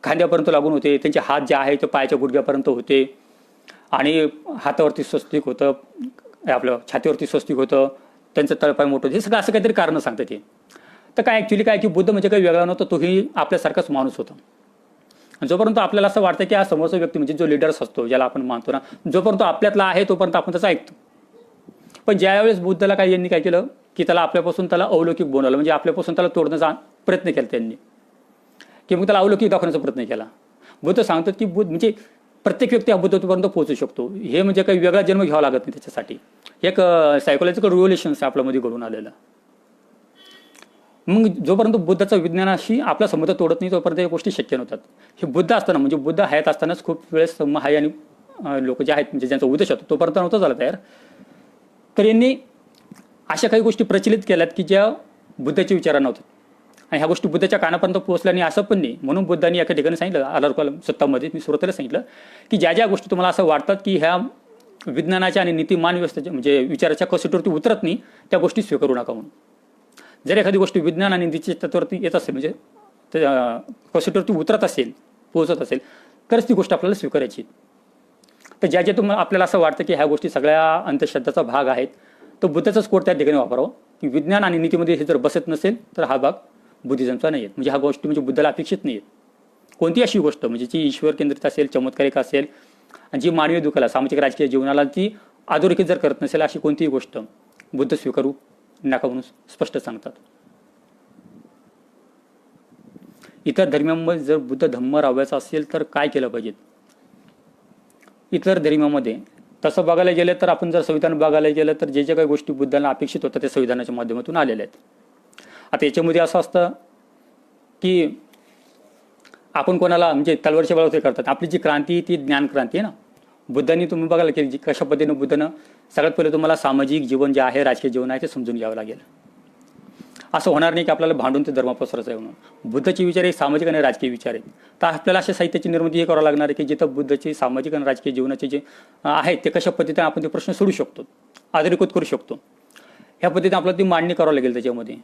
खांद्यापर्यंत लागून होते, त्यांचे हात जे आहे ते पायाच्या गुडघ्यापर्यंत होते आणि हातावरती स्वस्तिक होतं, आपलं छातीवरती स्वस्तिक होतं, त्यांचं तळपाय मोठं होतं. हे सगळं असं काहीतरी कारण सांगतात ते. तर काय ॲक्च्युली काय की बुद्ध म्हणजे काही वेगळा नव्हता, तोही आपल्यासारखाच माणूस होता. जोपर्यंत आपल्याला असं वाटतं की हा समोरचा व्यक्ती म्हणजे जो लिडर्स असतो ज्याला आपण मानतो ना, जोपर्यंत आपल्यातला आहे तोपर्यंत आपण त्याचं ऐकतो. पण ज्यावेळेस बुद्धाला काय यांनी काय केलं की त्याला आपल्यापासून त्याला अवलौकिक बनवलं, म्हणजे आपल्यापासून त्याला तोडण्याचा प्रयत्न केला त्यांनी, की मग त्याला अवलौकिक दाखवण्याचा प्रयत्न केला. बुद्ध सांगतात की म्हणजे प्रत्येक व्यक्ती हा बुद्धत्वापर्यंत पोहोचू शकतो. हे म्हणजे काही वेगळा जन्म घ्यावा लागत नाही त्याच्यासाठी. एक सायकोलॉजिकल रिव्होल्युशन्स आपल्यामध्ये घडून आलेलं. मग जोपर्यंत बुद्धाचं विज्ञानाशी आपला संबंध तोडत नाही तोपर्यंत या गोष्टी शक्य नव्हतात. हे बुद्ध असताना म्हणजे बुद्ध हयात असतानाच खूप वेळेस महायानी लोक जे आहेत म्हणजे ज्यांचा उद्देश होतो तोपर्यंत नव्हता झाला तयार. तर यांनी अशा काही गोष्टी प्रचलित केल्यात की ज्या बुद्धाच्या विचारात नव्हत्या आणि ह्या गोष्टी बुद्धाच्या कानापर्यंत पोहोचल्या नाही असं पण नाही. म्हणून बुद्धांनी एका ठिकाणी सांगितलं, आलारकॉल सत्तामध्ये मी सुरुवातीला सांगितलं की ज्या ज्या गोष्टी तुम्हाला असं वाटतात की ह्या विज्ञानाच्या आणि नीतिमान व्यवस्थेच्या म्हणजे विचाराच्या कसोटीवरती उतरत नाही त्या गोष्टी स्वीकारू नका म्हणून. जर एखादी गोष्ट विज्ञान आणि नीतीच्या तत्वावरती येत असेल म्हणजे कसोटीवरती उतरत असेल पोहोचत असेल तरच ती गोष्ट आपल्याला स्वीकारायची. तर ज्या ज्या तुम्हाला आपल्याला असं वाटतं की ह्या गोष्टी सगळ्या अंधश्रद्धाचा भाग आहेत तर बुद्धाचाच कोट त्या ठिकाणी वापरावं की विज्ञान आणि नीतीमध्ये हे जर बसत नसेल तर हा भाग बुद्धिझमचा नाही आहेत. म्हणजे ह्या गोष्टी म्हणजे बुद्धाला अपेक्षित नाही आहेत. कोणती अशी गोष्ट म्हणजे जी ईश्वर केंद्रित असेल, चमत्कारिक असेल आणि जी मानवी दुःखाला सामाजिक राजकीय जीवनाला ती अधोरेखित जर करत नसेल अशी कोणतीही गोष्ट बुद्ध स्वीकारू नका म्हणून स्पष्ट सांगतात. इतर धर्मांमध्ये जर बुद्ध धम्म राबवायचा असेल तर काय केलं पाहिजे. इतर धर्मामध्ये तसं बघायला गेलं तर आपण जर संविधान बघायला गेलं तर जे काही गोष्टी बुद्धांना अपेक्षित होतात त्या संविधानाच्या माध्यमातून आलेल्या आहेत. आता याच्यामध्ये असं असतं की आपण कोणाला म्हणजे तलवारच्या बळावर करतात. आपली जी क्रांती ती ज्ञान क्रांती आहे ना. बुद्धांनी तुम्ही बघायला की कशा पद्धतीनं बुद्धानं सगळ्यात पहिले तुम्हाला सामाजिक जीवन जे आहे राजकीय जीवन आहे ते समजून घ्यावं लागेल. असं होणार नाही की आपल्याला भांडून ते धर्म पसरायचं आहे म्हणून. बुद्धाचे विचार हे सामाजिक आणि राजकीय विचार आहेत. तर आपल्याला अशा साहित्याची निर्मिती हे करावं लागणार आहे की जिथं बुद्धाचे सामाजिक आणि राजकीय जीवनाचे जे आहेत ते कशा पद्धतीने आपण ते प्रश्न सोडू शकतो, आदरीकृत करू शकतो, ह्या पद्धतीने आपल्याला ती मांडणी करावं लागेल त्याच्यामध्ये.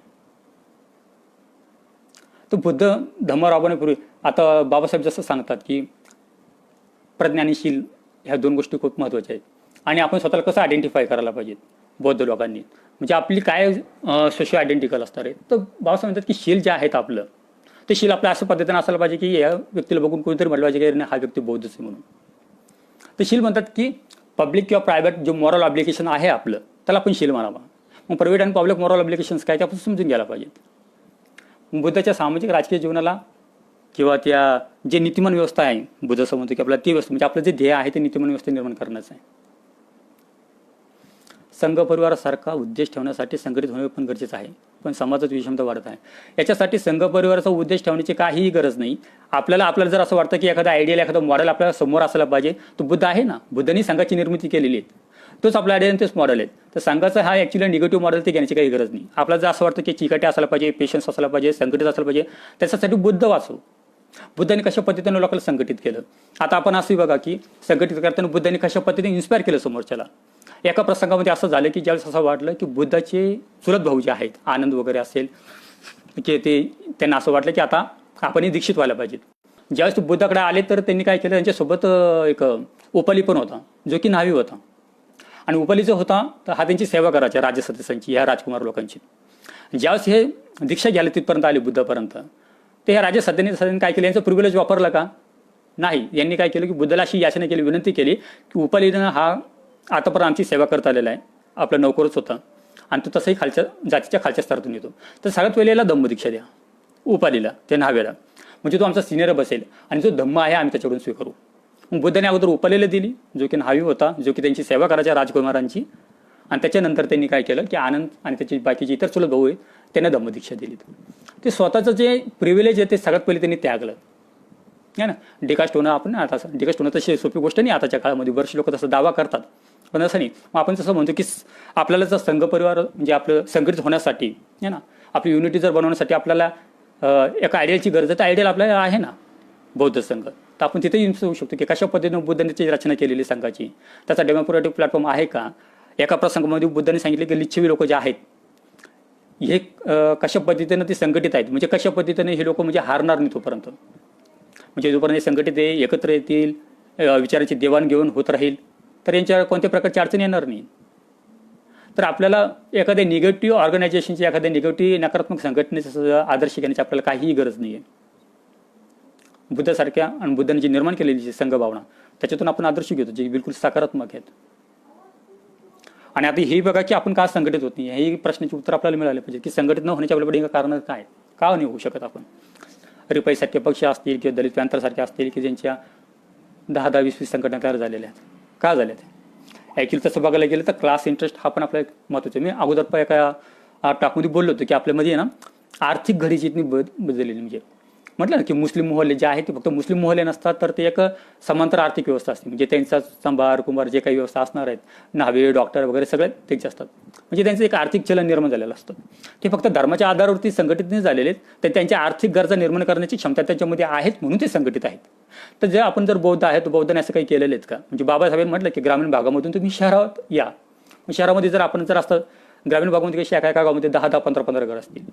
तर बुद्ध धम्म राबवण्यापूर्वी आता बाबासाहेब जसं सांगतात की प्रज्ञा आणि शील ह्या दोन गोष्टी खूप महत्त्वाच्या आहेत आणि आपण स्वतःला कसं आयडेंटिफाय करायला पाहिजेत बौद्ध लोकांनी. म्हणजे आपली काय सोशल आयडेंटिकल असणार आहे. तर बाबासाहेब म्हणतात की शील जे आहेत आपलं ते शील आपल्या असं पद्धतीने असायला पाहिजे की या व्यक्तीला बघून कोणीतरी म्हटलं पाहिजे की हा व्यक्ती बौद्धच आहे म्हणून. तर शील म्हणतात की पब्लिक किंवा प्रायव्हेट जो मॉरल ऑब्लिगेशन आहे आपलं त्याला आपण शील म्हणावा. मग प्रायव्हेट आणि पब्लिक मॉरल ऑब्लिगेशन्स काय ते आपण समजून घ्यायला पाहिजेत. बुद्धाच्या सामाजिक राजकीय जीवनाला किंवा त्या जे नीतिमान व्यवस्था आहे बुद्ध समजतो की आपल्याला ती व्यवस्था म्हणजे आपलं जे ध्येय आहे ते नीतिमान व्यवस्था निर्माण करण्याचं आहे. संघ परिवारासारखा उद्देश ठेवण्यासाठी संघटित होणे पण गरजेचं आहे. पण समाजात विषमता वाढत आहे. याच्यासाठी संघ परिवाराचा उद्देश ठेवण्याची काहीही गरज नाही. आपल्याला जर असं वाटतं की एखादा आयडियल एखादा मॉडेल आपल्याला समोर असायला पाहिजे तो बुद्ध आहे ना. बुद्धांनी संघाची निर्मिती केलेली आहे. तोच आपला आयडियल तेच मॉडेल आहे. तर संघाचा हा ॲक्च्युली निगेटिव्ह मॉडेल ते घेण्याची काही गरज नाही. आपल्याला जर असं वाटतं की चिकाटी असायला पाहिजे, पेशन्स असायला पाहिजे, संघटित असायला पाहिजे त्याच्यासाठी बुद्ध वाचव. बुद्धांनी कशा पद्धतीने लोकांना संघटित केलं. आता आपण असंही बघा की संघटित करताना बुद्धांनी कशा पद्धतीने इन्स्पायर केलं समोरच्याला. एका प्रसंगामध्ये असं झालं की ज्यावेळेस असं वाटलं की बुद्धाचे चुलत भाऊ जे आहेत आनंद वगैरे असेल की ते त्यांना असं वाटलं की आता आपणही दीक्षित व्हायला पाहिजे. ज्यावेळेस ते बुद्धाकडे आले तर त्यांनी काय केलं, त्यांच्यासोबत एक उपाली पण होता जो की न्हावी होता. आणि उपाली जो होता तर हा त्यांची सेवा करायचा राज्य सदस्यांची, ह्या राजकुमार लोकांची. ज्यावेळेस हे दीक्षा घ्यायला तिथपर्यंत आले बुद्धापर्यंत, ते ह्या राज्य सदस्यांनी काय केलं, यांचं प्रिव्हिलेज वापरलं का? नाही. यांनी काय केलं की बुद्धाला अशी याचना केली, विनंती केली की उपालीनं हा आतापर्यंत आमची सेवा करता आलेला आहे, आपला नोकरच होता आणि तो तसंही खालच्या जातीच्या खालच्या स्तरातून येतो, तर सगळ्यात पहिले याला धम्मदीक्षा द्या उपालीला, त्या न्हाव्याला, म्हणजे तो आमचा सिनियर बसेल आणि जो धम्म आहे आम्ही त्याच्याकडून स्वीकारू. मग बुद्धाने अगोदर उपालीला दिली, जो की न्हावी होता, जो की त्यांची सेवा करायच्या राजकुमारांची. आणि त्याच्यानंतर त्यांनी काय केलं की आनंद आणि त्याची बाकीचे इतर चुलत भाऊ आहेत त्यांना धम्मदीक्षा दिली. ते स्वतःचं जे प्रिव्हिलेज आहे ते सगळ्यात पहिले त्यांनी त्यागलं, आहे ना. डिकास्ट होणं, आपण आता डिकास्ट होणं तशी सोपी गोष्ट नाही आताच्या काळामध्ये, बरेच लोक तसं दावा करतात, पण असं नाही. मग आपण तसं म्हणतो की आपल्याला जर संघ परिवार म्हणजे आपलं संघटित होण्यासाठी, आहे ना, आपली युनिटी जर बनवण्यासाठी आपल्याला एका आयडियाची गरज आहे, तर आयडियल आपल्याला आहे ना बौद्ध संघ, तर आपण तिथे येऊ शकतो की कशा पद्धतीनं बुद्धांची रचना केलेली संघाची, त्याचा डेमोक्रेटिक प्लॅटफॉर्म आहे का. एका प्रसंगामध्ये बुद्धांनी सांगितले की लिच्छवी लोक जे आहेत हे कशा पद्धतीनं ते संघटित आहेत, म्हणजे कशा पद्धतीने हे लोक म्हणजे हारणार नाही तोपर्यंत, म्हणजे जोपर्यंत हे संघटित आहे, एकत्र येतील, विचारांची देवाणघेवाण होत राहील, तर यांच्यावर कोणत्या प्रकारची अडचण येणार नाही. तर आपल्याला एखाद्या निगेटिव्ह ऑर्गनायझेशनची, एखाद्या निगेटिव्ह नकारात्मक संघटनेचा आदर्श घेण्याची आपल्याला काहीही गरज नाही आहे. बुद्धासारख्या आणि बुद्धांनी जी निर्माण केलेली जी संघभावना, त्याच्यातून आपण आदर्श घेतो जे बिलकुल सकारात्मक आहेत. आणि आता हे बघा की आपण का संघटित होत नाही, हे प्रश्नाचे उत्तर आपल्याला मिळाले पाहिजे की संघटित न होण्याच्या आपल्याकडे कारण काय, का नाही होऊ शकत आपण. रिपाईसारखे पक्ष असतील किंवा दलित पॅंथरसारखे असतील की ज्यांच्या 10-20 संघटना तयार झालेल्या आहेत, का झाल्या त्या? ॲक्च्युली तसं बघायला गेलं तर क्लास इंटरेस्ट हा पण आपला एक महत्त्वाचा. मी अगोदर एका टॉकमध्ये बोललो होतो की आपल्यामध्ये ना आर्थिक घडीची इतनी बदललेली, म्हणजे म्हटलं ना की मुस्लिम मोहल्ले जे आहेत ते फक्त मुस्लिम मोहल्ले नसतात, तर ते एक समांतर आर्थिक व्यवस्था असते, म्हणजे त्यांचा संभार कुंभार जे काही व्यवस्था असणार आहेत, न्हावे डॉक्टर वगैरे सगळे त्यांचे असतात, म्हणजे त्यांचं एक आर्थिक चलन निर्माण झालेलं असतं. ते फक्त धर्माच्या आधारावरती संघटित नाही झालेले आहेत, तर त्यांच्या आर्थिक गरजा निर्माण करण्याची क्षमता त्यांच्यामध्ये आहेत म्हणून ते संघटित आहेत. तर जे आपण जर बौद्ध आहे तर बौद्धाने असं काही केलेलं आहेत का, म्हणजे बाबासाहेबांनी म्हटलं की ग्रामीण भागामधून तुम्ही शहरात या. शहरामध्ये जर आपण जर असतं, ग्रामीण भागामध्ये कशी एका गावामध्ये 10-15 घर असतील,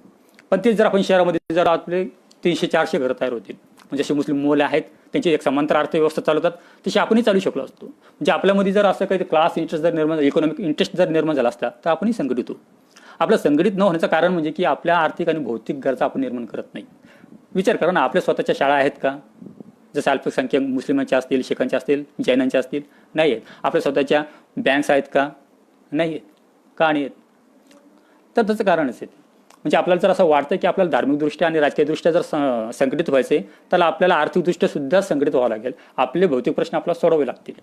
पण तेच जर आपण शहरामध्ये जर आपले 300-400 घरं तयार होतील, म्हणजे जसे मुस्लिम मोहल्ले आहेत त्यांची एक समांतर अर्थव्यवस्था चालवतात, तशी आपणही चालू शकलो असतो. म्हणजे आपल्यामध्ये जर असं काही क्लास इंटरेस्ट जर निर्माण, इकॉनॉमिक इंटरेस्ट जर निर्माण झाला असता तर आपणही संघटित होतो. आपलं संघटित न होण्याचं कारण म्हणजे की आपल्या आर्थिक आणि भौतिक गरजा आपण निर्माण करत नाही. विचार करा ना, आपल्या स्वतःच्या शाळा आहेत का, जसं अल्पसंख्याक मुस्लिमांच्या असतील, शिखांच्या असतील, जैनांच्या असतील, नाही आहेत. आपल्या स्वतःच्या बँक्स आहेत का, नाही आहेत. का नाही आहेत? तर त्याचं कारणच आहे. म्हणजे आपल्याला जर असं वाटतं की आपल्याला धार्मिकदृष्ट्या आणि राजकीयदृष्ट्या जर संघटित व्हायचे, तर आपल्याला आर्थिकदृष्ट्या सुद्धा संघटित व्हावं लागेल. आपले भौतिक प्रश्न आपल्याला सोडवावे लागतील.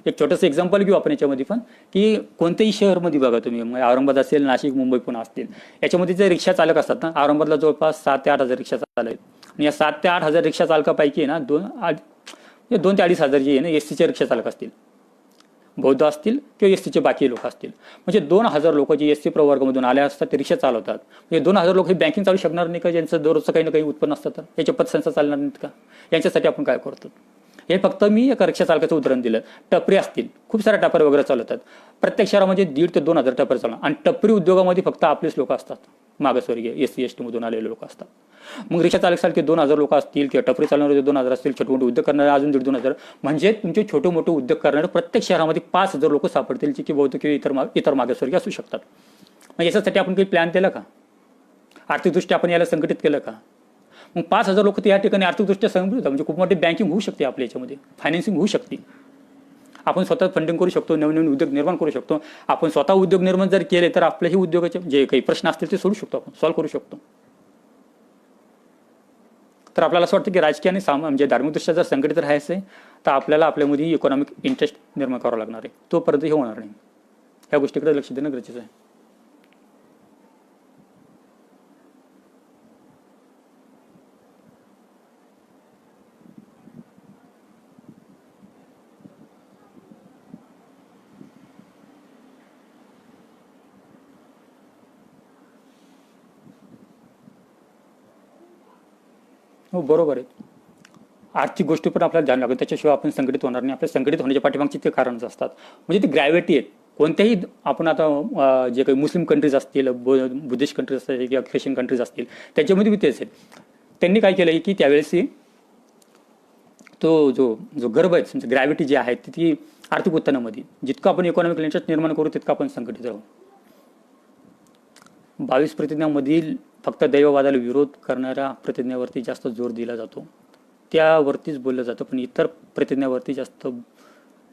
एक छोटंसं एक्झाम्पल घेऊ आपण याच्यामध्ये पण, की कोणत्याही शहरमध्ये बघा तुम्ही, औरंगाबाद असेल, नाशिक, मुंबई, पुणे असतील, याच्यामध्ये जे रिक्षा चालक असतात ना, औरंगाबादला जवळपास 7,000 ते 8,000 रिक्षा चालक आहेत. आणि या 7,000 ते 8,000 रिक्षा चालकापैकी ना 2,000 ते 2,000 जे आहे ना एसटीचे रिक्षा चालक असतील, बौद्ध असतील किंवा एसटीचे बाकी लोक असतील. म्हणजे 2,000 लोक जे एसटी प्रवर्गामधून आले असतात ते रिक्षा चालवतात. म्हणजे 2,000 लोक हे बँकिंग चालू शकणार नाही का, ज्यांचं दररोजचं काही ना काही उत्पन्न असतं, तर याच्या पतसंस्था चालणार नाहीत का? यांच्यासाठी आपण काय करतो? हे फक्त मी एका रिक्षा चालकाचं उदाहरण दिलं. टपरी असतील, खूप साऱ्या टपरी वगैरे चालवतात. प्रत्येक शहरामध्ये 1,500 ते 2,000 टपरी चालवतात. आणि टपरी उद्योगामध्ये फक्त आपलेच लोक असतात, मागासवर्गीय एससी एसटी मधून आलेले लोक असतात. मग रिक्षा चालक सारखे 2,000 लोक असतील किंवा टपरी चालवणारे 2,000 असतील, छोटे मोठे उद्योग करणारे अजून 1,500. म्हणजे तुमचे छोटे मोठे उद्योग करणारे प्रत्येक शहरामध्ये 5,000 लोक सापडतील, जे की बौद्ध किंवा इतर मागासवर्गीय असू शकतात. मग याच्यासाठी आपण काही प्लॅन केला का? आर्थिकदृष्ट्या आपण याला संघटित केलं का? मग 5,000 लोक या ठिकाणी आर्थिकदृष्ट्या संघटित होतात, म्हणजे खूप मोठी बँकिंग होऊ शकते आपल्या याच्यामध्ये, फायनान्सिंग होऊ शकते. आपण स्वतः फंडिंग करू शकतो, नवीन उद्योग निर्माण करू शकतो. आपण स्वतः उद्योग निर्माण जर केले तर आपल्याही उद्योगाचे जे काही प्रश्न असतील ते सोडू शकतो, आपण सॉल्व्ह करू शकतो. तर आपल्याला असं वाटतं की राजकीय आणि म्हणजे धार्मिकदृष्ट्या जर संघटित राहायचं आहे तर आपल्याला आपल्यामध्ये इकॉनॉमिक इंटरेस्ट निर्माण करावं लागणार आहे. तोपर्यंत हे होणार नाही. ह्या गोष्टीकडे लक्ष देणं गरजेचं आहे. हो, बरोबर आहे. आर्थिक गोष्टी पण आपल्याला ध्यान लागेल, त्याच्याशिवाय आपण संघटित होणार नाही. आपल्या संघटित होण्याच्या पाठीमागची ते कारणच असतात, म्हणजे ती ग्रॅव्हिटी आहेत. कोणत्याही आपण आता जे काही मुस्लिम कंट्रीज असतील, बुद्धिस्ट कंट्रीज असतील किंवा ख्रिश्चन कंट्रीज असतील, त्याच्यामध्ये बी तेच आहेत. त्यांनी काय केलं की त्यावेळेस तो जो जो गर्भ आहे, म्हणजे ग्रॅव्हिटी जी आहे ती आर्थिक उत्पन्नामध्ये जितकं आपण इकॉनॉमिक इंटरेस्ट निर्माण करू तितकं आपण संघटित राहू. 22 प्रतिज्ञांमधील फक्त दैववादाला विरोध करणाऱ्या प्रतिज्ञेवरती जास्त जोर दिला जातो, त्यावरतीच बोललं जातं. पण इतर प्रतिज्ञावरती जास्त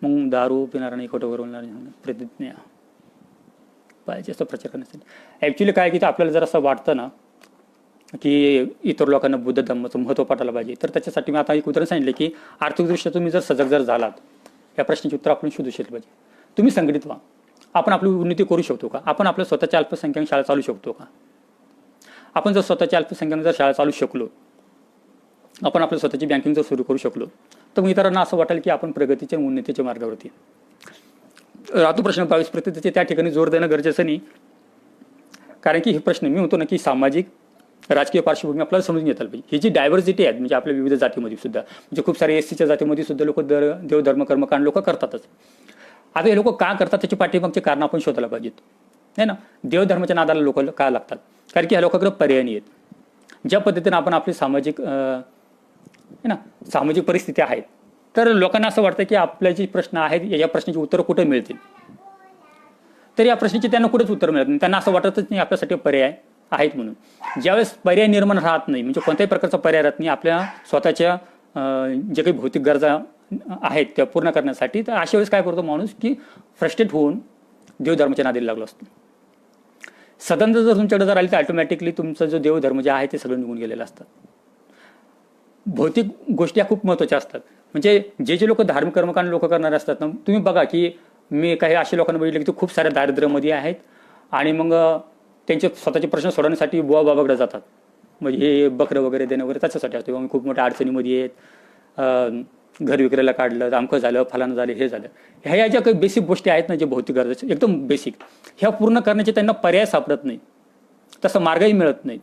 मग दारू पिणारा नाही, खोटं बोलणार नाही प्रतिज्ञा पाहिजे असं प्रचार करण्यासाठी. ॲक्च्युली काय की आपल्याला जर असं वाटतं ना की इतर लोकांना बुद्ध धर्माचं महत्त्व पटायला पाहिजे, तर त्याच्यासाठी मी आता एक उदाहरण सांगितलं की आर्थिकदृष्ट्या तुम्ही जर सजग जर झालात, या प्रश्नाचे उत्तर आपण शोधू शकले पाहिजे. तुम्ही संघटित व्हा. आपण आपली उन्नती करू शकतो का? आपण आपल्या स्वतःच्या अल्पसंख्याक शाळा चालू शकतो का? आपण जर स्वतःच्या अल्पसंख्याक जर शाळा चालू शकलो, आपण आपल्या स्वतःची बँकिंग जर सुरू करू शकलो, तर मग इतरांना असं वाटेल की आपण प्रगतीच्या उन्नतीच्या मार्गावरती राहतो. प्रश्न 22 प्रतिज्ञेचे त्या ठिकाणी जोर देणं गरजेचं नाही, कारण की हे प्रश्न मी म्हणतो ना की सामाजिक राजकीय पार्श्वभूमी आपल्याला समजून घेतायला पाहिजे. ही जी डायव्हर्सिटी आहे म्हणजे आपल्या विविध जातीमध्ये सुद्धा, म्हणजे खूप सारे एससीच्या जातीमध्ये सुद्धा लोक देवधर्म कर्मकांड लोक करतातच. आता हे लोक का करतात त्याची पाठीमागचे कारण आपण शोधायला पाहिजेत, नाही ना. देवधर्माच्या नादाला लोक का लागतात? कारण की ह्या लोकांकडे पर्याय नाही आहेत. ज्या पद्धतीने आपण आपली सामाजिक सामाजिक परिस्थिती आहेत, तर लोकांना असं वाटतं की आपले जे प्रश्न आहेत या प्रश्नाची उत्तरं कुठे मिळतील, तर या प्रश्नाची त्यांना कुठेच उत्तर मिळत नाही. त्यांना असं वाटतच नाही आपल्यासाठी पर्याय आहेत म्हणून. ज्यावेळेस पर्याय निर्माण राहत नाही, म्हणजे कोणत्याही प्रकारचा पर्याय राहत नाही आपल्या स्वतःच्या जे काही भौतिक गरजा आहेत त्या पूर्ण करण्यासाठी, तर अशा वेळेस काय करतो माणूस की फ्रस्ट्रेट होऊन देवधर्माच्या नादीला लागलो असतो. सदन जर तुमच्याकडे जर आली तर ऑटोमॅटिकली तुमचा जो देवधर्म जे आहे ते सगळं निघून गेलेलं असतात. भौतिक गोष्टी खूप महत्त्वाच्या असतात. म्हणजे जे लोक धार्मिक कर्मकांड लोक करणारे असतात ना, तुम्ही बघा की मी काही अशा लोकांना बघितलं की ते खूप साऱ्या दारिद्र्यामध्ये आहेत आणि मग त्यांचे स्वतःचे प्रश्न सोडवण्यासाठी बुवा बाबाकडे जातात. म्हणजे हे बकरं वगैरे देणं वगैरे त्याच्यासाठी असते. मी खूप मोठ्या अडचणीमध्ये आहेत, घर विक्रीला काढलं, अमकं झालं, फलानं झालं, हे झालं. ह्या ज्या काही बेसिक गोष्टी आहेत ना, जे भौतिक गरजेचे एकदम बेसिक, ह्या पूर्ण करण्याचे त्यांना पर्याय सापडत नाही, तसा मार्गही मिळत नाही.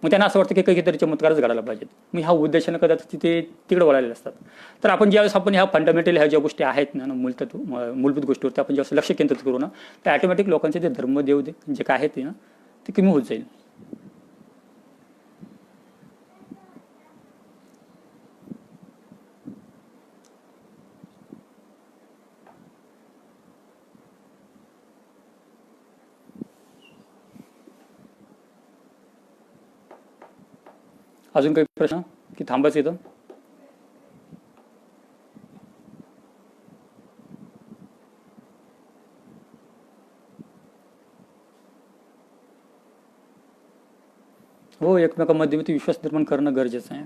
मग त्यांना असं वाटतं की काहीतरी चमत्कारच घडायला पाहिजेत. मग ह्या उद्देशानं कदाचित ते तिकडे वळालेले असतात. तर आपण ज्यावेळेस आपण ह्या फंडामेंटल ह्या ज्या गोष्टी आहेत ना, मूलभूत गोष्टीवरती आपण जेव्हा लक्ष केंद्रित करू ना, तर ऑटोमॅटिक लोकांचे ते धर्मदेव जे काय आहेत ना ते कमी होत जाईल. अजून काही प्रश्न की थांबायचं इथं? हो, एकमेकांमध्ये विश्वास निर्माण करणं गरजेचं आहे.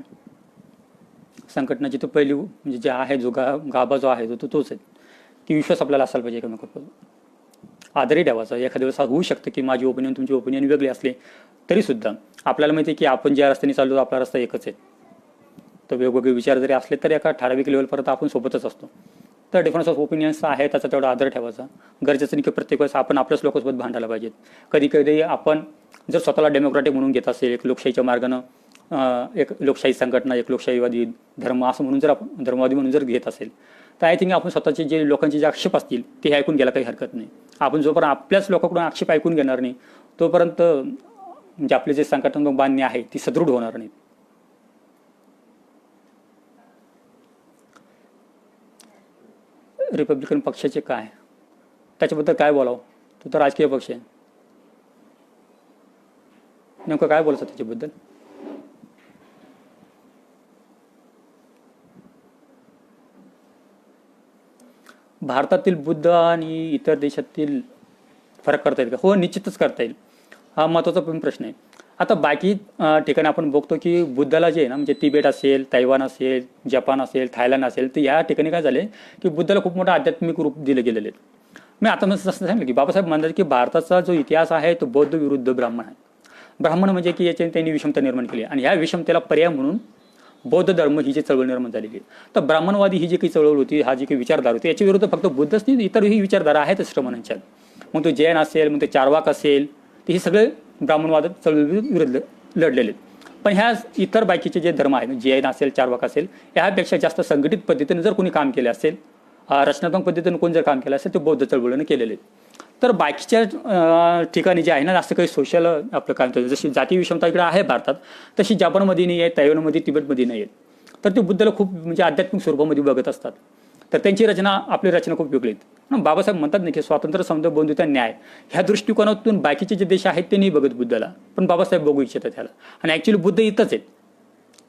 संघटनाची तो पहिली म्हणजे जे आहे जो गाभा जो आहे तोच आहे की विश्वास आपल्याला असायला पाहिजे एकमेकांबद्दल. आदरही ठेवायचा. एखाद्या वेळेस होऊ शकतं की माझी ओपिनियन तुमची ओपिनियन वेगळी असली तरी सुद्धा आपल्याला माहिती आहे की आपण ज्या रस्त्याने चाललो आपला रस्ता एकच आहे. तर वेगवेगळे विचार जरी असले तरी एका ठराविक लेवलपर्यंत आपण सोबतच असतो. तर डिफरन्स ऑफ ओपिनियन्स आहे त्याचा तेवढा आदर ठेवायचा गरजेचं नाही की प्रत्येक वेळेस आपण आपल्याच लोकांसोबत भांडायला पाहिजेत. कधी कधी आपण जर स्वतःला डेमोक्रॅटिक म्हणून घेत असेल, एक लोकशाहीच्या मार्गानं एक लोकशाही संघटना, एक लोकशाहीवादी धर्म असं म्हणून जर आपण धर्मवादी म्हणून जर घेत असेल, तर आय थिंक आपण स्वतःचे जे लोकांचे जे आक्षेप असतील ते ऐकून घ्यायला काही हरकत नाही. आपण जोपर्यंत आपल्याच लोकांकडून आक्षेप ऐकून घेणार नाही तोपर्यंत म्हणजे आपले जे संघटनात्मक बांधणी आहे ती सदृढ होणार नाही. रिपब्लिकन पक्षाचे काय त्याच्याबद्दल काय बोलावं? तो तर राजकीय पक्ष आहे. नेमकं काय बोलायचं त्याच्याबद्दल? भारतातील बुद्ध आणि इतर देशातील फरक करता येईल का? हो, निश्चितच करता येईल. हा महत्त्वाचा पण प्रश्न आहे. आता बाकी ठिकाणी आपण बघतो की बुद्धाला जे आहे ना, म्हणजे तिबेट असेल, तैवान असेल, जपान असेल, थायलंड असेल, तर या ठिकाणी काय झाले की बुद्धाला खूप मोठं आध्यात्मिक रूप दिले गेलेले आहेत. मी आता असं सांगितलं की बाबासाहेब म्हणतात की भारताचा जो इतिहास आहे तो बौद्ध विरुद्ध ब्राह्मण आहे. ब्राह्मण म्हणजे की याच्याने त्यांनी विषमता निर्माण केली आणि ह्या विषमतेला पर्याय म्हणून बौद्ध धर्म ही जी चळवळ निर्माण झालेली आहे. तर ब्राह्मणवादी ही जी काही चळवळ होती, हा जी काही विचारधारा होती, याच्या विरुद्ध फक्त बुद्धच नाही, इतरही विचारधारा आहेतच श्रमणांच्या. मग तो जैन असेल, मग ते चार्वाक असेल, ते हे सगळे ब्राह्मणवाद चळवळी विरुद्ध लढलेले आहेत. पण ह्या इतर बाकीचे जे धर्म आहेत, जैन असेल, चार्वाक असेल, ह्यापेक्षा जास्त संघटित पद्धतीने जर कोणी काम केले असेल, रचनात्मक पद्धतीने कोणी जर काम केलं असेल, ते बौद्ध चळवळीने केलेले आहेत. तर बाकीच्या ठिकाणी जे आहे ना, जास्त काही सोशल आपलं काय म्हणतात, जशी जाती विषमता इकडे आहे भारतात, तशी जपानमध्ये नाही आहे, तैवानमध्ये, तिबेटमध्ये नाही आहे. तर ते बुद्धाला खूप म्हणजे आध्यात्मिक स्वरूपामध्ये बघत असतात. तर त्यांची रचना आपली रचना खूप वेगळी आहेत. बाबासाहेब म्हणतात नाही की स्वातंत्र्य, समता, बंधुता, न्याय ह्या दृष्टिकोनातून बाकीचे जे देश आहेत ते नाही बघत बुद्धाला, पण बाबासाहेब बघू इच्छितात त्याला. आणि ॲक्च्युली बुद्ध इथंच आहेत.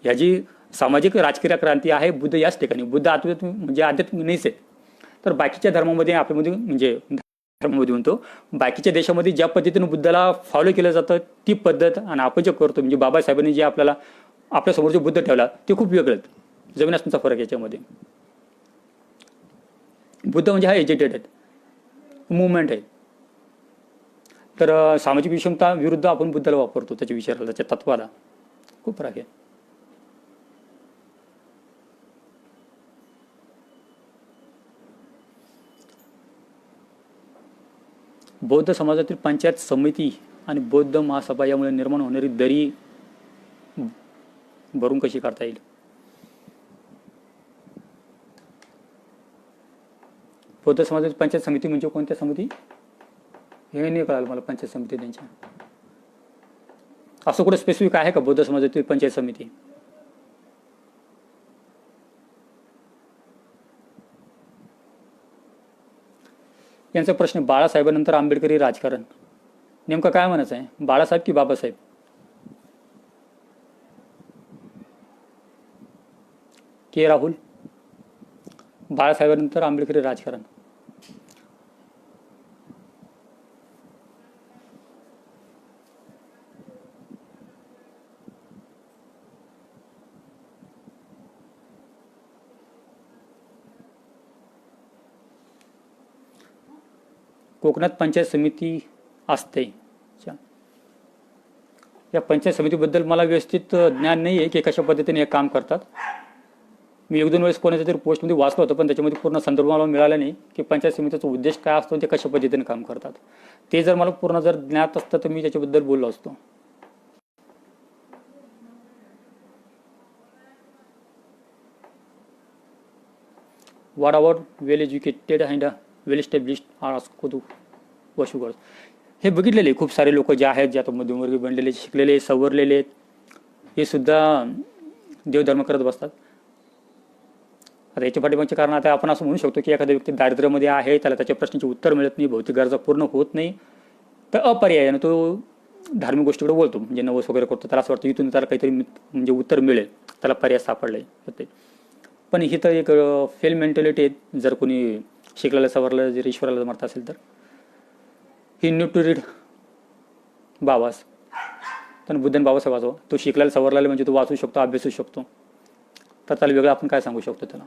ह्या जी सामाजिक राजकीय क्रांती आहे बुद्ध याच ठिकाणी. बुद्ध म्हणजे आध्यात्मिक नाहीच आहेत. तर बाकीच्या धर्मामध्ये आपल्यामध्ये म्हणजे धर्मामध्ये म्हणतो बाकीच्या देशामध्ये ज्या पद्धतीने बुद्धाला फॉलो केलं जातं ती पद्धत आणि आपण जे करतो म्हणजे बाबासाहेबांनी जे आपल्याला आपल्यासमोर जे बुद्ध ठेवला ते खूप वेगळं आहेत. जमीन आसमानचा फरक याच्यामध्ये. बुद्ध म्हणजे हा एज्युकेटेड आहे, मुवमेंट आहे. तर सामाजिक विषमता विरुद्ध आपण बुद्धाला वापरतो, त्याच्या विचाराला, त्याच्या तत्वाला खूप फरक आहे. बौद्ध समाजातील पंचायत समिती आणि बौद्ध महासभा यामुळे निर्माण होणारी दरी भरून कशी काढता येईल? बौद्ध समाजातील पंचायत समिती म्हणजे कोणत्या समिती हे नाही कळालं मला. पंचायत समिती त्यांच्या असं कुठं स्पेसिफिक आहे का बौद्ध समाजातील पंचायत समिती? यांचा प्रश्न, बाळासाहेबांनंतर आंबेडकरी राजकारण नेमकं काय म्हणायचं आहे, बाळासाहेब की बाबासाहेब? के राहुल, बाळासाहेबांनंतर आंबेडकरी राजकारण. कोकणात पंचायत समिती असते. या पंचायत समितीबद्दल मला व्यवस्थित ज्ञान नाही आहे की कशा पद्धतीने हे काम करतात. मी 1-2 वेळेस कोणाच्या तरी पोस्टमध्ये वाचलं होतं, पण त्याच्यामध्ये पूर्ण संदर्भ मला मिळाला नाही की पंचायत समितीचा उद्देश काय असतो, ते कशा पद्धतीने काम करतात. ते जर मला पूर्ण जर ज्ञात असतं तर मी त्याच्याबद्दल बोललो असतो. What about well educated and well established are वशुगर? हे बघितलेले खूप सारे लोक जे आहेत, जे आता मध्यमवर्गीय बनलेले, शिकलेले, सवरलेले आहेत, हे सुद्धा देवधर्म करत बसतात. आता याच्या पाठीमागचे कारण आता आपण असं म्हणू शकतो की एखादा व्यक्ती दारिद्र्यामध्ये आहे, त्याला त्याच्या प्रश्नांची उत्तर मिळत नाही, भौतिक गरजा पूर्ण होत नाही, तर अपर्यायाने तो धार्मिक गोष्टीकडे बोलतो, म्हणजे नवस वगैरे करतो. त्याला असं वाटतं इथून त्याला काहीतरी म्हणजे उत्तर मिळेल, त्याला पर्याय सापडले. पण ही तर एक फेल मेंटॅलिटी आहे. जर कोणी शिकलेलं सवरलं जर ईश्वराला मारत असेल तर ही न्यू टू रीड बाबास. तर बुद्धन बाबासाहेब वाचवा. तो शिकलेला सवरलेला म्हणजे तो वाचू शकतो, अभ्यासू शकतो. तर त्याला वेगळं आपण काय सांगू शकतो त्याला?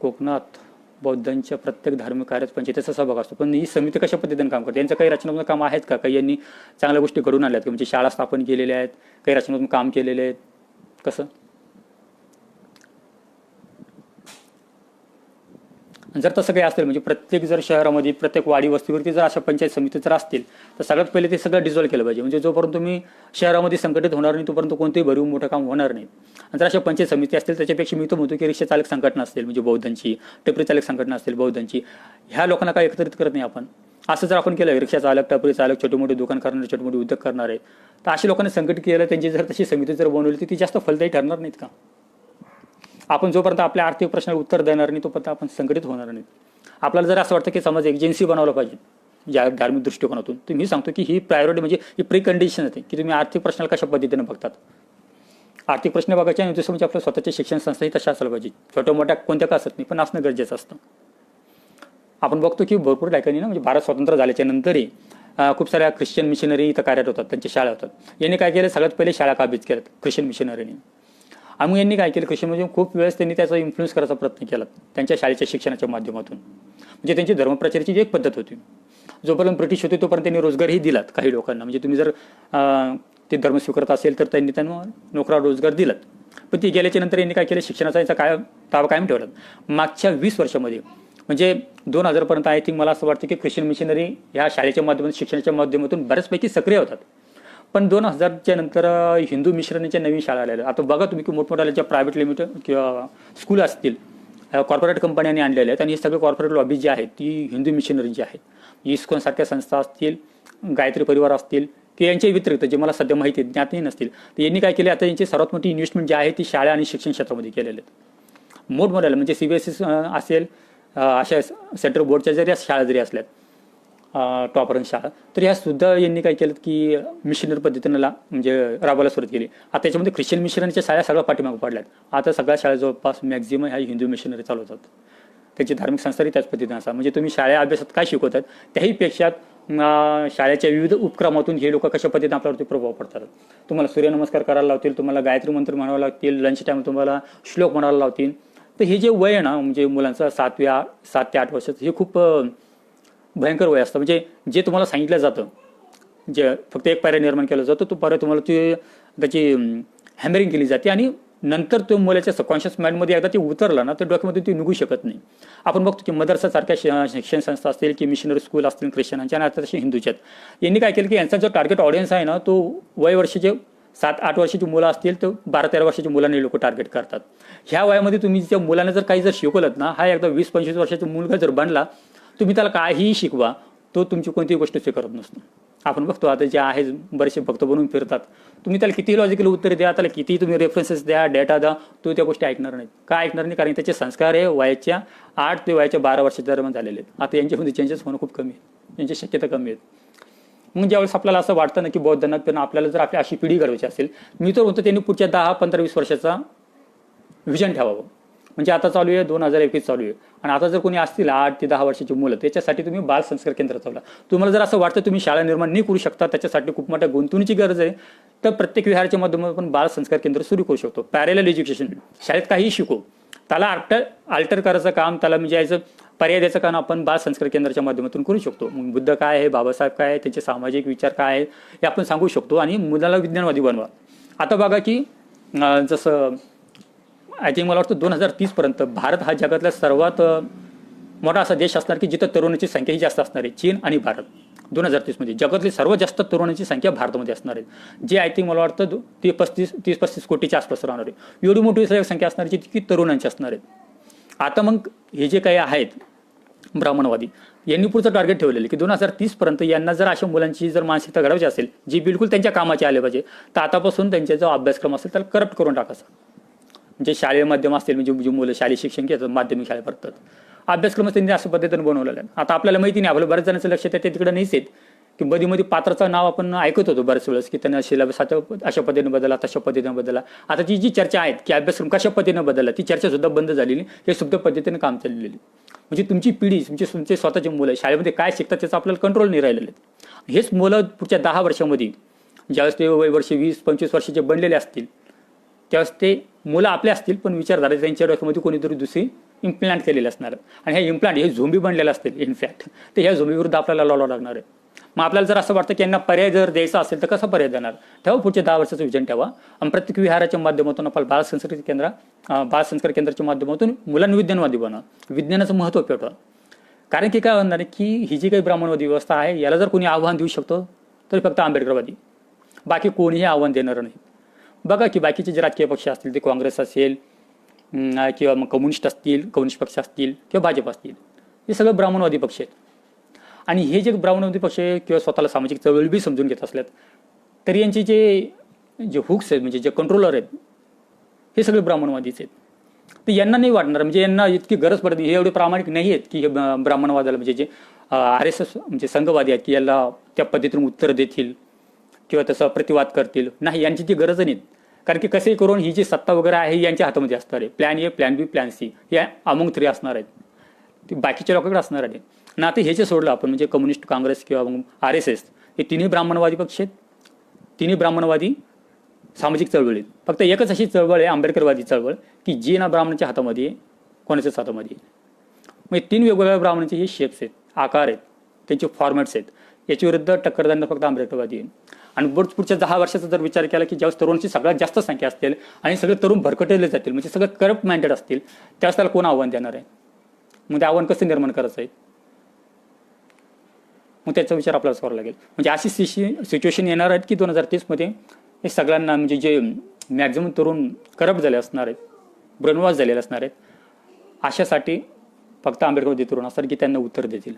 कोकणात बौद्धांच्या प्रत्येक धार्मिक कार्यात पंचायतीचा सहभाग असतो. पण ही समिती कशा पद्धतीने काम करते? यांचं काही रचनात्मक काम आहेत का? काही यांनी चांगल्या गोष्टी घडून आल्यात, म्हणजे शाळा स्थापन केलेल्या आहेत, काही रचनात्मक काम केलेले आहेत, कसं? जर तसं काही असेल म्हणजे प्रत्येक जर शहरामध्ये प्रत्येक वाडी वस्तीवरती जर अशा पंचायत समिती जर असतील तर सगळ्यात पहिले ते सगळं डिझॉल्व्ह केलं पाहिजे. म्हणजे जोपर्यंत तुम्ही शहरामध्ये संघटित होणार नाही तोपर्यंत कोणतेही भरीव मोठं काम होणार नाही. आणि जर अशा पंचायत समिती असतील त्याच्यापेक्षा मी तो म्हणतो की रिक्षा चालक संघटना असतील म्हणजे बौद्धांची, टपरी चालक संघटना असतील बौद्धांची, ह्या लोकांना काय एकत्रित करत नाही आपण. असं जर आपण केलं, रिक्षा चालक, टपरी चालक, छोटे मोठे दुकान करणारे, छोटे मोठे उद्योग करणारे, तर अशा लोकांनी संघटित केलं, त्यांची जर तशी समिती जर बनवली तर ती जास्त फलदायी ठरणार नाहीत का? आपण जोपर्यंत आपल्या आर्थिक प्रश्नाला उत्तर देणार नाही तोपर्यंत आपण संघटित होणार नाहीत. आपल्याला जर असं वाटतं की समाज एजन्सी बनवलं पाहिजे ज्या धार्मिक दृष्टिकोनातून, तर मी सांगतो की ही प्रायोरिटी म्हणजे ही प्री कंडिशन आहे की तुम्ही आर्थिक प्रश्नाला कशा पद्धतीने बघतात. आर्थिक प्रश्न बघायचे आणि दुसरं म्हणजे आपल्या स्वतःच्या शिक्षण संस्थाही तशा असायला पाहिजे. छोट्या मोठ्या कोणत्या का असत नाही, पण असणं गरजेचं असतं. आपण बघतो की भरपूर ठिकाणी ना म्हणजे भारत स्वतंत्र झाल्याच्या नंतरही खूप साऱ्या ख्रिश्चन मिशनरी इथं कार्यरत होतात, त्यांच्या शाळा होतात. यांनी काय केलं, सगळ्यात पहिले शाळा काबीज केल्यात ख्रिश्चन मिशनरीने. आणि मग यांनी काय केलं, ख्रिश्चन म्हणजे खूप वेळेस त्यांनी त्याचा इन्फ्लुएन्स करायचा प्रयत्न केला त्यांच्या शाळेच्या शिक्षणाच्या माध्यमातून. म्हणजे त्यांची धर्मप्रचाराची जी एक पद्धत होती. जोपर्यंत ब्रिटिश होते तोपर्यंत त्यांनी रोजगारही दिलात काही लोकांना. म्हणजे तुम्ही जर ते धर्म स्वीकारत असेल तर त्यांना नोकरा रोजगार दिलात. पण ती गेल्याच्या नंतर यांनी काय केलं, शिक्षणाचा यांचा काय ताबा कायम ठेवला. मागच्या 20 वर्षामध्ये म्हणजे 2000 पर्यंत आय थिंक मला असं वाटतं की ख्रिश्चन मिशनरी ह्या शाळेच्या माध्यमातून, शिक्षणाच्या माध्यमातून बऱ्याचपैकी सक्रिय होतात. पण 2000च्या नंतर हिंदू मिशनरीच्या नवीन शाळा आलेल्या. आता बघा तुम्ही की मोठमोठ्या ज्या प्रायव्हेट लिमिटेड किंवा स्कूल असतील, कॉर्पोरेट कंपन्यांनी आणलेल्या आहेत. आणि हे सगळे कॉर्पोरेट लॉबी जी आहेत ती हिंदू मिशनरी जी आहेत, इस्कॉन सारख्या संस्था असतील, गायत्री परिवार असतील, की यांच्या व्यतिरिक्त जे मला सध्या माहिती आहे ज्ञातही नसतील, तर यांनी काय केले, आता यांची सर्वात मोठी इन्व्हेस्टमेंट जी आहे ती शाळा आणि शिक्षण क्षेत्रामध्ये केलेले आहेत. मोठमोठ्याला म्हणजे CBSE असेल, अशा सेंट्रल बोर्डच्या जरी शाळा जरी असल्यात टॉप रँक शाळा, तर ह्या सुद्धा यांनी काय केलं की मिशनरी पद्धतीनं म्हणजे राबवायला सुरुवात केली. आता त्याच्यामध्ये ख्रिश्चन मिशनरीच्या शाळा सगळ्या पाठीमागे पडल्यात. आता सगळ्या शाळा जवळपास मॅक्झिमम ह्या हिंदू मिशनरी चालवतात. त्याची धार्मिक संस्थाही त्याच पद्धतीने असा, म्हणजे तुम्ही शाळा अभ्यासात काय शिकवतात त्याहीपेक्षा शाळेच्या विविध उपक्रमातून हे लोक कशा पद्धतीने आपल्यावरती प्रभाव पडतात. तुम्हाला सूर्यनमस्कार करायला लावतील, तुम्हाला गायत्री मंत्र म्हणावं लागतील, लंच टाईम तुम्हाला श्लोक म्हणायला लावतील. तर हे जे वय आहे ना, म्हणजे मुलांचं 7 ते 8 वर्षाचं, हे खूप भयंकर वय असतं. म्हणजे जे तुम्हाला सांगितलं जातं, जे फक्त एक पायऱ्या निर्माण केलं जातं, तो पायऱ्या तुम्हाला त्याची हॅमरिंग केली जाते आणि नंतर तो मुलाच्या सबकॉन्शियस माइंडमध्ये एकदा ते उतरलं ना, तर डोक्यामध्ये ते निघू शकत नाही. आपण बघतो की मदरसासारख्या शिक्षण संस्था असतील की मिशनरी स्कूल असतील ख्रिश्चनांच्या आणि आता तसे हिंदूच्यात, यांनी काय केलं की यांचा जो टार्गेट ऑडियन्स आहे ना, तो वय वर्षाचे 7-8 वर्षाची मुलं असतील तर 12-13 वर्षाची मुलांना लोक टार्गेट करतात. ह्या वयामध्ये तुम्ही त्या मुलांना जर काही जर शिकवलं ना, हा एकदा 20-25 वर्षाचा मुलगा जर बनला, तुम्ही त्याला काहीही शिकवा, तो तुमची कोणतीही गोष्ट स्वीकारत नसतो. आपण बघतो आता जे आहे बरेचसे भक्त बनवून फिरतात, तुम्ही त्याला कितीही लॉजिकल उत्तर द्या, त्याला कितीही तुम्ही रेफरन्सेस द्या, डेटा द्या, तो त्या गोष्टी ऐकणार नाहीत. का ऐकणार नाही? कारण त्याचे संस्कार हे वयाच्या 8 ते वयाच्या 12 वर्षाच्या दरम्यान झालेले आहेत. आता यांच्यामध्ये चेंजेस होणं खूप कमी आहे, यांची शक्यता कमी आहेत. मग ज्यावेळेस आपल्याला असं वाटतं ना की बौद्धांना पण आपल्याला जर आपली अशी पिढी घडवायची असेल, मी तर म्हणतो त्यांनी पुढच्या 10, 15, 20 वर्षाचा व्हिजन ठेवावं. म्हणजे आता चालू आहे 2021 चालू आहे आणि आता जर कोणी असतील 8 ते 10 वर्षाची मुलं, त्याच्यासाठी तुम्ही बाल संस्कार केंद्र चालवा. तुम्हाला जर असं वाटतं तुम्ही शाळा निर्माण नाही करू शकता, त्याच्यासाठी खूप मोठ्या गुंतवणुकीची गरज आहे, तर प्रत्येक विहाराच्या माध्यमातून आपण बाल संस्कार केंद्र सुरू करू शकतो. पॅरेलल एज्युकेशन, शाळेत काहीही शिकू, त्याला अल्टर करायचं काम, त्याला म्हणजे याचं पर्याय द्यायचं काम आपण बाल संस्कार केंद्राच्या माध्यमातून करू शकतो. मग बुद्ध काय आहे, बाबासाहेब काय आहे, त्यांचे सामाजिक विचार काय आहेत हे आपण सांगू शकतो आणि मुलाला विज्ञानवादी बनवा. आता बघा की जसं आय थिंक मला वाटतं 2030 पर्यंत भारत हा जगातला सर्वात मोठा असा देश असणार की जिथं तरुणांची संख्या ही जास्त असणार आहे. चीन आणि भारत 2030 मध्ये जगातली सर्वात जास्त तरुणांची संख्या भारतामध्ये असणार आहे, जे आय थिंक मला वाटतं 30-35 कोटीच्या आसपास राहणार आहे. एवढी मोठी संख्या असणार आहे की तरुणांची असणार आहेत. आता मग हे जे काही आहेत ब्राह्मणवादी, यांनी पुढचं टार्गेट ठेवलेलं की 2030 पर्यंत यांना जर अशा मुलांची जर मानसिकता घडवायची असेल जी बिलकुल त्यांच्या कामाची आले पाहिजे, तर आतापासून त्यांचा जो अभ्यासक्रम असेल त्याला करप्ट करून टाकायचा. म्हणजे शालेय माध्यम असतील, म्हणजे जी मुलं शालेय शिक्षण घेतात, माध्यमिक शाळेत पडतात, अभ्यासक्रम त्यांनी अशा पद्धतीने बनवलेला आहे. आता आपल्याला माहिती नाही, आपल्याला बऱ्याच जणांचं लक्ष ते तिकडे नाहीच येत की मध्ये पात्राचं नाव आपण ऐकत होतो बऱ्याच वेळेस की त्यांना सिलेबस अशा पद्धतीने बदला, तशा पद्धतीने बदला. आता जी चर्चा आहेत की अभ्यासक्रम कशा पद्धतीने बदलला, ती चर्चा सुद्धा बंद झालेली, हे सुद्धा पद्धतीने काम चाललेली. म्हणजे तुमची पिढी, तुमचे स्वतःचे मुलं शाळेमध्ये काय शिकतात त्याचा आपल्याला कंट्रोल नाही राहिलेलं आहे. हेच मुलं पुढच्या 10 वर्षामध्ये ज्यावेळेस ते वय वर्ष 20-25 वर्षाचे बनलेले असतील, त्यावेळेस ते मुलं आपले असतील पण विचारधारा त्यांच्या डोक्यामध्ये कोणीतरी दुसरी इम्प्लांट केलेले असणार आणि हे इम्प्लांट हे झोंबी बनलेले असतील इनफॅक्ट, तर ह्या झोंबी विरुद्ध आपल्याला लढावं लागणार आहे. मग आपल्याला जर असं वाटतं की यांना पर्याय जर द्यायचा असेल तर कसा पर्याय देणार, ठेवा पुढच्या 10 वर्षाचं विजन ठेवा आणि प्रत्येक विहाराच्या माध्यमातून आपण बाल संस्कार केंद्राच्या माध्यमातून मुलांना विज्ञानवादी बनवा, विज्ञानाचं महत्त्व पेटवा. कारण की काय होणार आहे की ही जी काही ब्राह्मणवादी व्यवस्था आहे याला जर कोणी आव्हान देऊ शकतो तर फक्त आंबेडकरवादी, बाकी कोणीही आव्हान देणार नाही. बघा की बाकीचे जे राजकीय पक्ष असतील, ते काँग्रेस असेल किंवा मग कम्युनिस्ट पक्ष असतील किंवा भाजप असतील, हे सगळं ब्राह्मणवादी पक्ष आहेत. आणि हे जे ब्राह्मणवादी पक्ष किंवा स्वतःला सामाजिक चळवळ बी समजून घेत असल्यात, तरी यांचे जे हुक्स आहेत, म्हणजे जे कंट्रोलर आहेत, हे सगळे ब्राह्मणवादीच आहेत. तर यांना नाही वाटणार, म्हणजे यांना इतकी गरज पडते, हे एवढे प्रामाणिक नाही आहेत की हे ब्राह्मणवादाला म्हणजे जे RSS म्हणजे संघवादी आहेत की याला त्या पद्धतीने उत्तर देतील किंवा तसं प्रतिवाद करतील. नाही, यांची ती गरज नाही. कारण की कसे करून ही जी सत्ता वगैरे आहे यांच्या हातामध्ये असणार आहे. Plan A, plan B, plan C या अमंग 3 असणार आहेत, ती बाकीच्या लोकांकडे असणार आहे ना. आता हे जे सोडलं आपण म्हणजे कम्युनिस्ट, काँग्रेस किंवा मग RSS, हे तिन्ही ब्राह्मणवादी पक्ष आहेत, तिन्ही ब्राह्मणवादी सामाजिक चळवळीत. फक्त एकच अशी चळवळ आहे आंबेडकरवादी चळवळ की जी ना ब्राह्मणाच्या हातामध्ये आहे, कोणाच्याच हातामध्ये आहे. मग 3 वेगवेगळ्या ब्राह्मणांचे हे शेप्स आहेत, आकार आहेत, त्यांचे फॉर्मॅट्स आहेत. याच्या विरुद्ध टक्कर देणं फक्त आंबेडकरवादी आहे. आणि पुढच्या 10 वर्षाचा जर विचार केला की ज्यावेळेस तरुणांची सगळ्यात जास्त संख्या असतील आणि सगळे तरुण भरकटले जातील, म्हणजे सगळं करप्ट माइंडेड असतील, त्यावेळेस त्याला कोण आव्हान देणार आहे? मग ते आव्हान कसं निर्माण करायचं आहे? मग त्याचा विचार आपल्याला करावा लागेल. म्हणजे अशी सिच्युएशन येणार आहेत की 2030 मध्ये हे सगळ्यांना म्हणजे जे मॅक्झिमम तरुण करप्ट झाले असणार आहेत, ब्रेनवॉश झालेले असणार आहेत, अशासाठी फक्त आंबेडकरवादी तरुण असतात की त्यांना उत्तर देतील.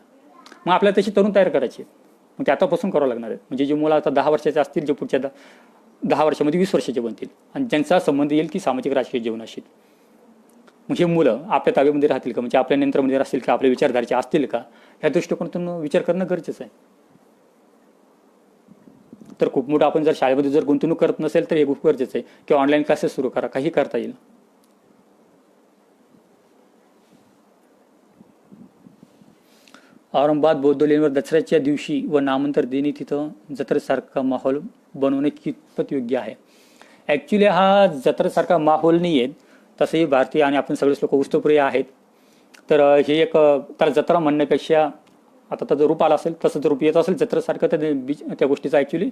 मग आपल्याला तशी तरुण तयार करायची. मग ते आतापासून करावं लागणार आहे. म्हणजे जे मुलं आता 10 वर्षाचे असतील, जे पुढच्या 10 वर्षामध्ये 20 वर्षाचे बनतील आणि ज्यांचा संबंध येईल की सामाजिक राजकीय जीवनाशी, मग हे मुलं आपल्या ताब्यामध्ये राहतील का, म्हणजे आपल्या नियंत्रणामध्ये असतील का, आपल्या विचारधारेचे असतील का, ह्या दृष्टिकोनातून विचार करणं गरजेचं आहे. तर खूप मोठं आपण जर शाळेमध्ये जर गुंतवणूक करत नसेल तर हे खूप गरजेचं आहे, किंवा ऑनलाईन क्लासेस सुरू करा, काही करता येईल. औरंगाबाद बौद्ध लेणीवर दसऱ्याच्या दिवशी व नामांतर दिनी तिथं जत्रेसारखा माहोल बनवणे कितपत योग्य आहे? ॲक्च्युली हा जत्रेसारखा माहोल नाही आहे. तसंही भारतीय आणि आपण सगळेच लोक उत्सवप्रिय आहेत. तर हे एक त्याला जत्रा म्हणण्यापेक्षा आता त्याचं रूप आलं असेल, तसं जर रूप येत असेल जत्रेसारखं, तर त्या गोष्टीचा ॲक्च्युली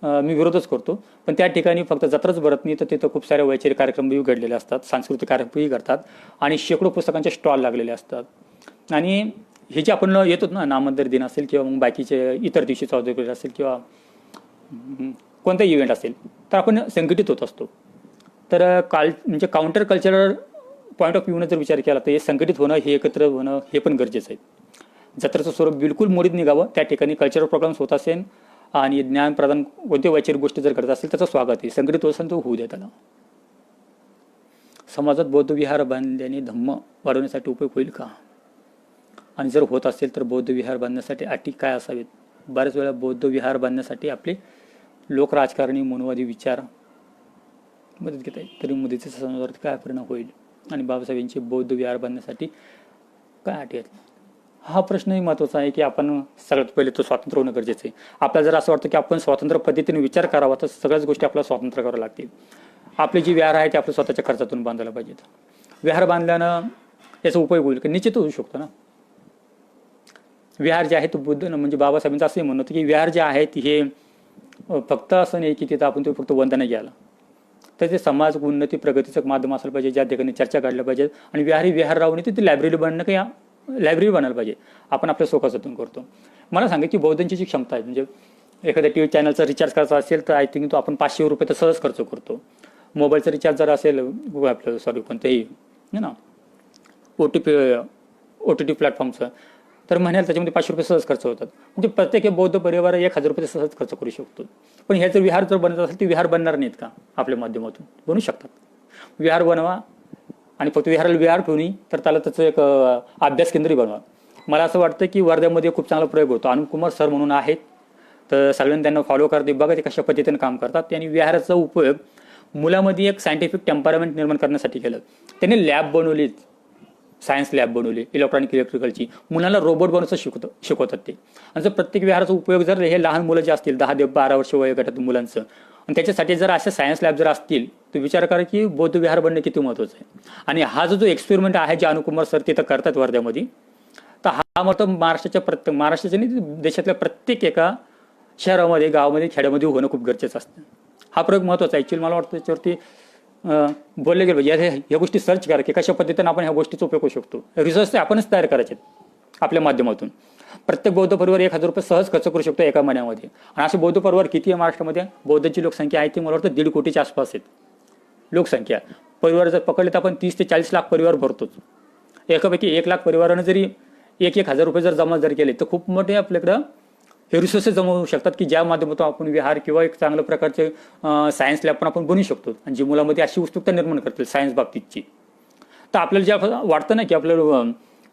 मी विरोधच करतो. पण त्या ठिकाणी फक्त जत्राच भरत नाही, तर तिथं खूप सारे वैचारिक कार्यक्रमही घडलेले असतात, सांस्कृतिक कार्यक्रमही घडतात आणि शेकडो पुस्तकांचे स्टॉल लागलेले असतात. आणि हे जे आपण येतो ना, नामंतर दिन असेल किंवा मग बाकीचे इतर दिवशी 14 एप्रिल असेल किंवा कोणताही इव्हेंट असेल, तर आपण संघटित होत असतो. तर म्हणजे काउंटर कल्चरल पॉईंट ऑफ व्ह्यूनं जर विचार केला तर हे संघटित होणं, हे एकत्र होणं हे पण गरजेचं आहे. जत्रेचं स्वरूप बिलकुल मोडीत निघावं, त्या ठिकाणी कल्चरल प्रोग्राम्स होत असेल आणि ज्ञान प्रदान कोणत्या वैचारिक गोष्टी जर करत असेल त्याचं स्वागत आहे. संघटित होत असेल तो होऊ द्या त्याला. समाजात बौद्ध विहार बांधल्याने धम्म वाढवण्यासाठी उपयोग होईल का? आणि जर होत असेल तर बौद्ध विहार बांधण्यासाठी अटी काय असावेत? बऱ्याच वेळा बौद्ध विहार बांधण्यासाठी आपले लोक राजकारणी मनोवादी विचार मदत घेत आहेत, तरी मोदीच्या समाजावरती काय परिणाम होईल आणि बाबासाहेबांचे बौद्ध विहार बांधण्यासाठी काय अटी आहेत? हा प्रश्नही महत्त्वाचा आहे की आपण सगळ्यात पहिले तो स्वातंत्र्य होणं गरजेचं आहे. आपल्याला जर असं वाटतं की आपण स्वतंत्र पद्धतीने विचार करावा तर सगळ्याच गोष्टी आपल्याला स्वातंत्र्य कराव्या लागतील. आपली जी विहार आहे ते आपल्या स्वतःच्या खर्चातून बांधायला पाहिजेत. विहार बांधल्यानं याचा उपयोग होईल की? निश्चित होऊ शकतो ना. विहार जे आहेत बुद्ध म्हणजे बाबासाहेबांचं असंही म्हणणं होतं की विहार जे आहेत हे फक्त असं नाही की तिथं आपण ते फक्त वंदना घ्यायला, तर ते समाज उन्नती प्रगतीचं माध्यम असलं पाहिजे, ज्या ठिकाणी चर्चा काढल्या पाहिजेत. आणि विहार राहून ते लायब्ररी बनणं की लायब्ररी बनायला पाहिजे. आपण आपल्या सोखासातून करतो. मला सांगा की बौद्धांची जी क्षमता आहे, म्हणजे एखाद्या TV चॅनलचा रिचार्ज करायचा असेल तर आय थिंक तो आपण 500 रुपये तर सहज खर्च करतो. मोबाईलचा रिचार्ज जर असेल आपलं कोणत्याही ना OTT प्लॅटफॉर्मचं, तर महिन्याला त्याच्यामध्ये 500 रुपये सहज खर्च होतात. म्हणजे प्रत्येक बौद्ध परिवार 1000 रुपये सहज खर्च करू शकतो. पण ह्या जर विहार जर बनत असेल ते विहार बनणार नाहीत का? आपल्या माध्यमातून बनू शकतात. विहार बनवा आणि फक्त विहाराला विहार ठेवणी, तर त्याला त्याचं एक अभ्यास केंद्रही बनवा. मला असं वाटतं की वर्ध्यामध्ये खूप चांगला प्रयोग होतो. अनुपकुमार सर म्हणून आहेत, तर सगळ्यांनी त्यांना फॉलो करते, बघा ते कशा पद्धतीने काम करतात. आणि विहाराचा उपयोग मुलामध्ये एक सायंटिफिक टेम्परामेंट निर्माण करण्यासाठी केलं. त्यांनी लॅब बनवलीत, सायन्स लॅब बनवली इलेक्ट्रॉनिक इलेक्ट्रिकलची. मुलांना रोबोट बनवायचं शिकवतात ते. आणि जर प्रत्येक विहाराचा उपयोग जर हे लहान मुलं जे असतील 10 ते 12 वर्ष वयोगटातील मुलांचं, आणि त्याच्यासाठी जर अशा सायन्स लॅब जर असतील तर विचार करा की बौद्ध विहार बनणे किती महत्त्वाचं आहे. आणि हा जो एक्सपेरिमेंट आहे जे अनुपकुमार सर तिथं करतात वर्ध्यामध्ये, तर हा मत महाराष्ट्राच्या नाही देशातल्या प्रत्येक एका शहरामध्ये, गावामध्ये, खेड्यामध्ये होणं खूप गरजेचं असतं. हा प्रयोग महत्त्वाचा आहे. ॲक्च्युअली मला वाटतं त्याच्यावरती बोलले गेलं पाहिजे. ह्या गोष्टी सर्च करा की कशा पद्धतीने आपण ह्या गोष्टीचा उपयोग करू शकतो. रिसर्च आपणच तयार करायचे आपल्या माध्यमातून. प्रत्येक बौद्ध परिवार 1000 रुपये सहज खर्च करू शकतो एका महिन्यामध्ये. आणि असे बौद्ध परिवार किती आहे महाराष्ट्रामध्ये? बौद्धांची लोकसंख्या आहे ती मला वाटतं 1.5 कोटीच्या आसपास आहेत लोकसंख्या. परिवार जर पकडले तर आपण 30 ते 40 लाख परिवार भरतोच. एकापैकी 1 लाख परिवारानं जरी 1,000 रुपये जर जमा जर केले तर खूप मोठे आपल्याकडं हे रिसोर्सेस जमा होऊ शकतात की ज्या माध्यमातून आपण विहार किंवा एक चांगल्या प्रकारचे सायन्स लॅब पण आपण बनवू शकतो. आणि जी मुलामध्ये अशी उत्सुकता निर्माण करतील सायन्स बाबतीतची. तर आपल्याला जे वाटतं ना की आपल्याला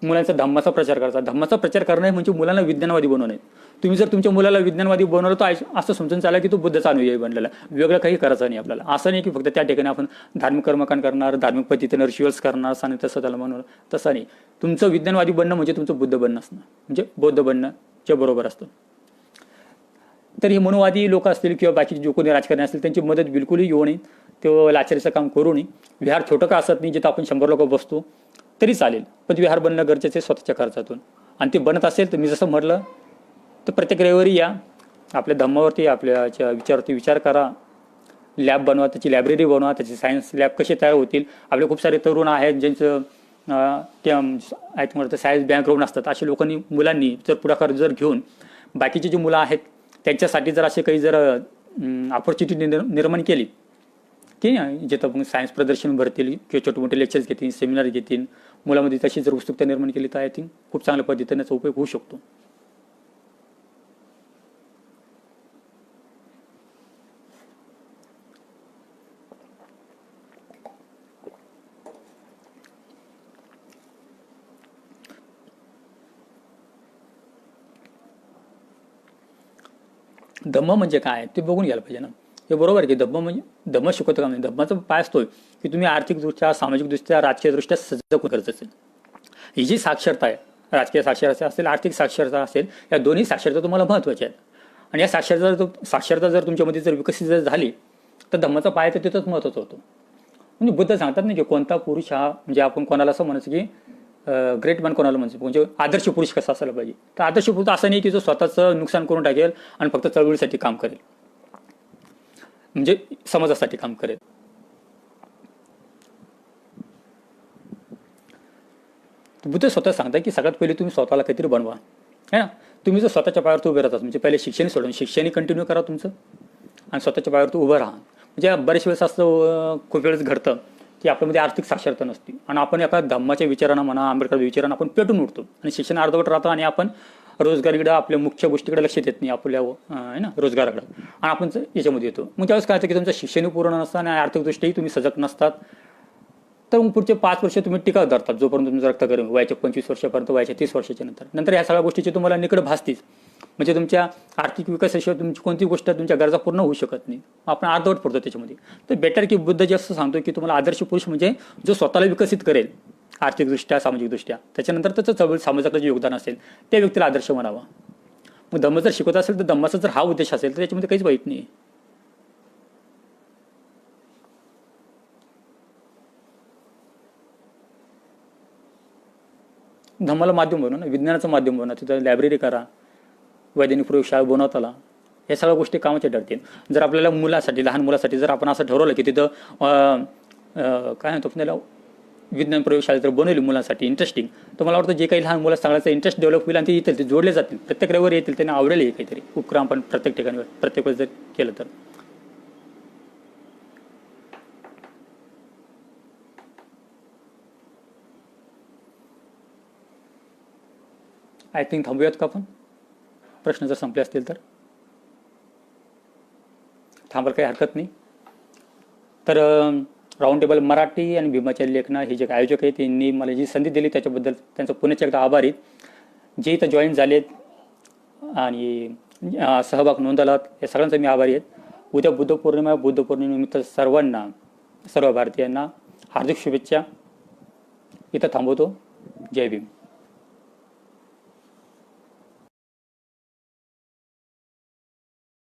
मुलांचा धम्माचा प्रचार करायचा, धम्माचा प्रचार करणं म्हणजे मुलांना विज्ञानवादी बनवणे. तुम्ही जर तुमच्या मुलाला विज्ञानवादी बनवलं तर असं समजून चाला की तो बुद्धाचा अनुयायी बनलेला, वेगळं काही करायचं नाही आपल्याला. असं नाही की फक्त त्या ठिकाणी आपण धार्मिक कर्मकांड करणार, धार्मिक पद्धतीने रिच्युअल्स करणार, आणि तसं त्याला म्हणून तसं नाही. तुमचं विज्ञानवादी बनणं म्हणजे तुमचं बुद्ध बनणं असणं, म्हणजे बौद्ध बनणंच्या बरोबर असतं. तर हे मनोवादी लोक असतील किंवा बाकी जो कोणी राजकारणी असतील त्यांची मदत बिलकुलही येऊ नये, ते लाचारीचं काम करू नये. विहार छोटं का असत नाही, जिथं आपण 100 लोक बसतो तरी चालेल, पण विहार बनणं गरजेचं आहे स्वतःच्या खर्चातून. आणि ते बनत असेल तर मी जसं म्हटलं तर प्रत्येक रविवारी या, आपल्या धम्मावरती आपल्याच्या विचारावरती विचार करा, लॅब बनवा, त्याची लायब्ररी बनवा, त्याची सायन्स लॅब कसे तयार होतील. आपले खूप सारे तरुण आहेत ज्यांचं ते आय थिंक म्हणतं सायन्स बॅकग्राऊंड असतात. अशा लोकांनी मुलांनी जर पुढाकार जर घेऊन बाकीची जी मुलं आहेत त्यांच्यासाठी जर असे काही जर ऑपॉर्च्युनिटी निर्माण केली की जिथं मग सायन्स प्रदर्शन भरतील किंवा छोटे मोठे लेक्चर्स घेतील, सेमिनार घेतील, मुलामध्ये तशी जर उत्सुकता निर्माण केली तर आय थिंक खूप चांगल्या पद्धतीने त्याचा उपयोग होऊ शकतो. धम्म म्हणजे काय ते बघून घ्यायला पाहिजे ना. हे बरोबर आहे की धम्म म्हणजे धम्म शिकवतो का म्हणजे धम्माचा पाय असतोय की तुम्ही आर्थिकदृष्ट्या, सामाजिकदृष्ट्या, राजकीयदृष्ट्या सजग गरजेचं असेल. ही जी साक्षरता आहे, राजकीय साक्षरता असेल, आर्थिक साक्षरता असेल, या दोन्ही साक्षरता तुम्हाला महत्त्वाच्या आहेत. आणि या साक्षरता जर तुमच्यामध्ये जर विकसित जर झाली तर धम्माचा पाय तर तिथंच महत्त्वाचा होतो. म्हणजे बुद्ध सांगतात ना की कोणता पुरुष हा म्हणजे आपण कोणाला असं म्हणायचं की ग्रेट मॅन कोणाला म्हणजे म्हणजे आदर्श पुरुष कसा असायला पाहिजे. तर आदर्श पुरुष असं नाही की जो स्वतःचं नुकसान करून टाकेल आणि फक्त चळवळीसाठी काम करेल, म्हणजे समाजासाठी काम करेल. बुद्ध स्वतः सांगतात की सगळ्यात पहिले तुम्ही स्वतःला काहीतरी बनवा, है ना. तुम्ही जर स्वतःच्या पायावर उभे राहतात म्हणजे पहिले शिक्षण सोडून शिक्षण कंटिन्यू करा तुमचं आणि स्वतःच्या पायावर उभं राहा. म्हणजे बरेच वेळेस असं खूप वेळेस घडतं की आपल्यामध्ये आर्थिक साक्षरता नसते आणि आपण एका धम्माच्या विचारांना म्हणा, आंबेडकर विचारांना आपण पेटून उठतो आणि शिक्षण अर्धवट राहतं आणि आपण रोजगारीकडे, आपल्या मुख्य गोष्टीकडे लक्ष देत नाही, आपल्या आहे ना रोजगाराकडे, आणि आपण याच्यामध्ये येतो. मग त्यावेळेस काय होतं की तुमचं शिक्षणही पूर्ण नसतं आणि आर्थिकदृष्ट्याही तुम्ही सजग नसतात. तर मग पुढचे 5 वर्ष तुम्ही टिकाव धरतात जोपर्यंत तुमचं रक्त गरम वयाच्या 25 वर्षापर्यंत, वयाच्या 30 वर्षाच्या नंतर ह्या सगळ्या गोष्टीची तुम्हाला निकड भासतीच. म्हणजे तुमच्या आर्थिक विकासाशिवाय तुमची कोणती गोष्ट तुमच्या गरजा पूर्ण होऊ शकत नाही. आपण अर्धवट पडतो त्याच्यामध्ये. तर बेटर की बुद्ध जे असं सांगतो की तुम्हाला आदर्श पुरुष म्हणजे जो स्वतःला विकसित करेल आर्थिकदृष्ट्या, सामाजिकदृष्ट्या, त्याच्यानंतर त्याचं चळवळ समाजाचं जे योगदान असेल त्या व्यक्तीला आदर्श म्हणावा. मग धम्म जर शिकवत असेल तर धम्माचा जर हा उद्देश असेल तर त्याच्यामध्ये काहीच वाईट नाही. धम्माला माध्यम बनवा ना, विज्ञानाचं माध्यम बनवा. तिथं लायब्ररी करा, वैज्ञानिक प्रयोगशाळा बनवताला, या सगळ्या गोष्टी कामाच्या ठरतील. जर आपल्याला मुलासाठी, लहान मुलासाठी जर आपण असं ठरवलं की तिथं काय म्हणतो आपल्याला विज्ञान प्रयोगशाळा जर बनवली मुलांसाठी इंटरेस्टिंग, तर मला वाटतं जे काही लहान मुलं सांगायचं इंटरेस्ट डेव्हलप होईल आणि ते येतील, ते जोडले जातील, प्रत्येक रविवारी येतील, त्यांना आवडेल हे काहीतरी उपक्रम आपण प्रत्येक ठिकाणी प्रत्येक वेळेस जर केलं तर. आय थिंक थांबूयात का आपण, प्रश्न जर संपले असतील तर. थांबायला काही हरकत नाही. तर राऊंड टेबल मराठी आणि भीमाच्या लेखना हे जे आयोजक आहेत त्यांनी मला जी संधी दिली त्याच्याबद्दल त्यांचं पुण्याच्या एकदा आभारी. जे इथं जॉईन झालेत आणि सहभाग नोंदवलात या सगळ्यांचा मी आभारी आहेत. उद्या बुद्धपौर्णिमेनिमित्त सर्वांना, सर्व भारतीयांना हार्दिक शुभेच्छा. इथं थांबवतो. जय भीम.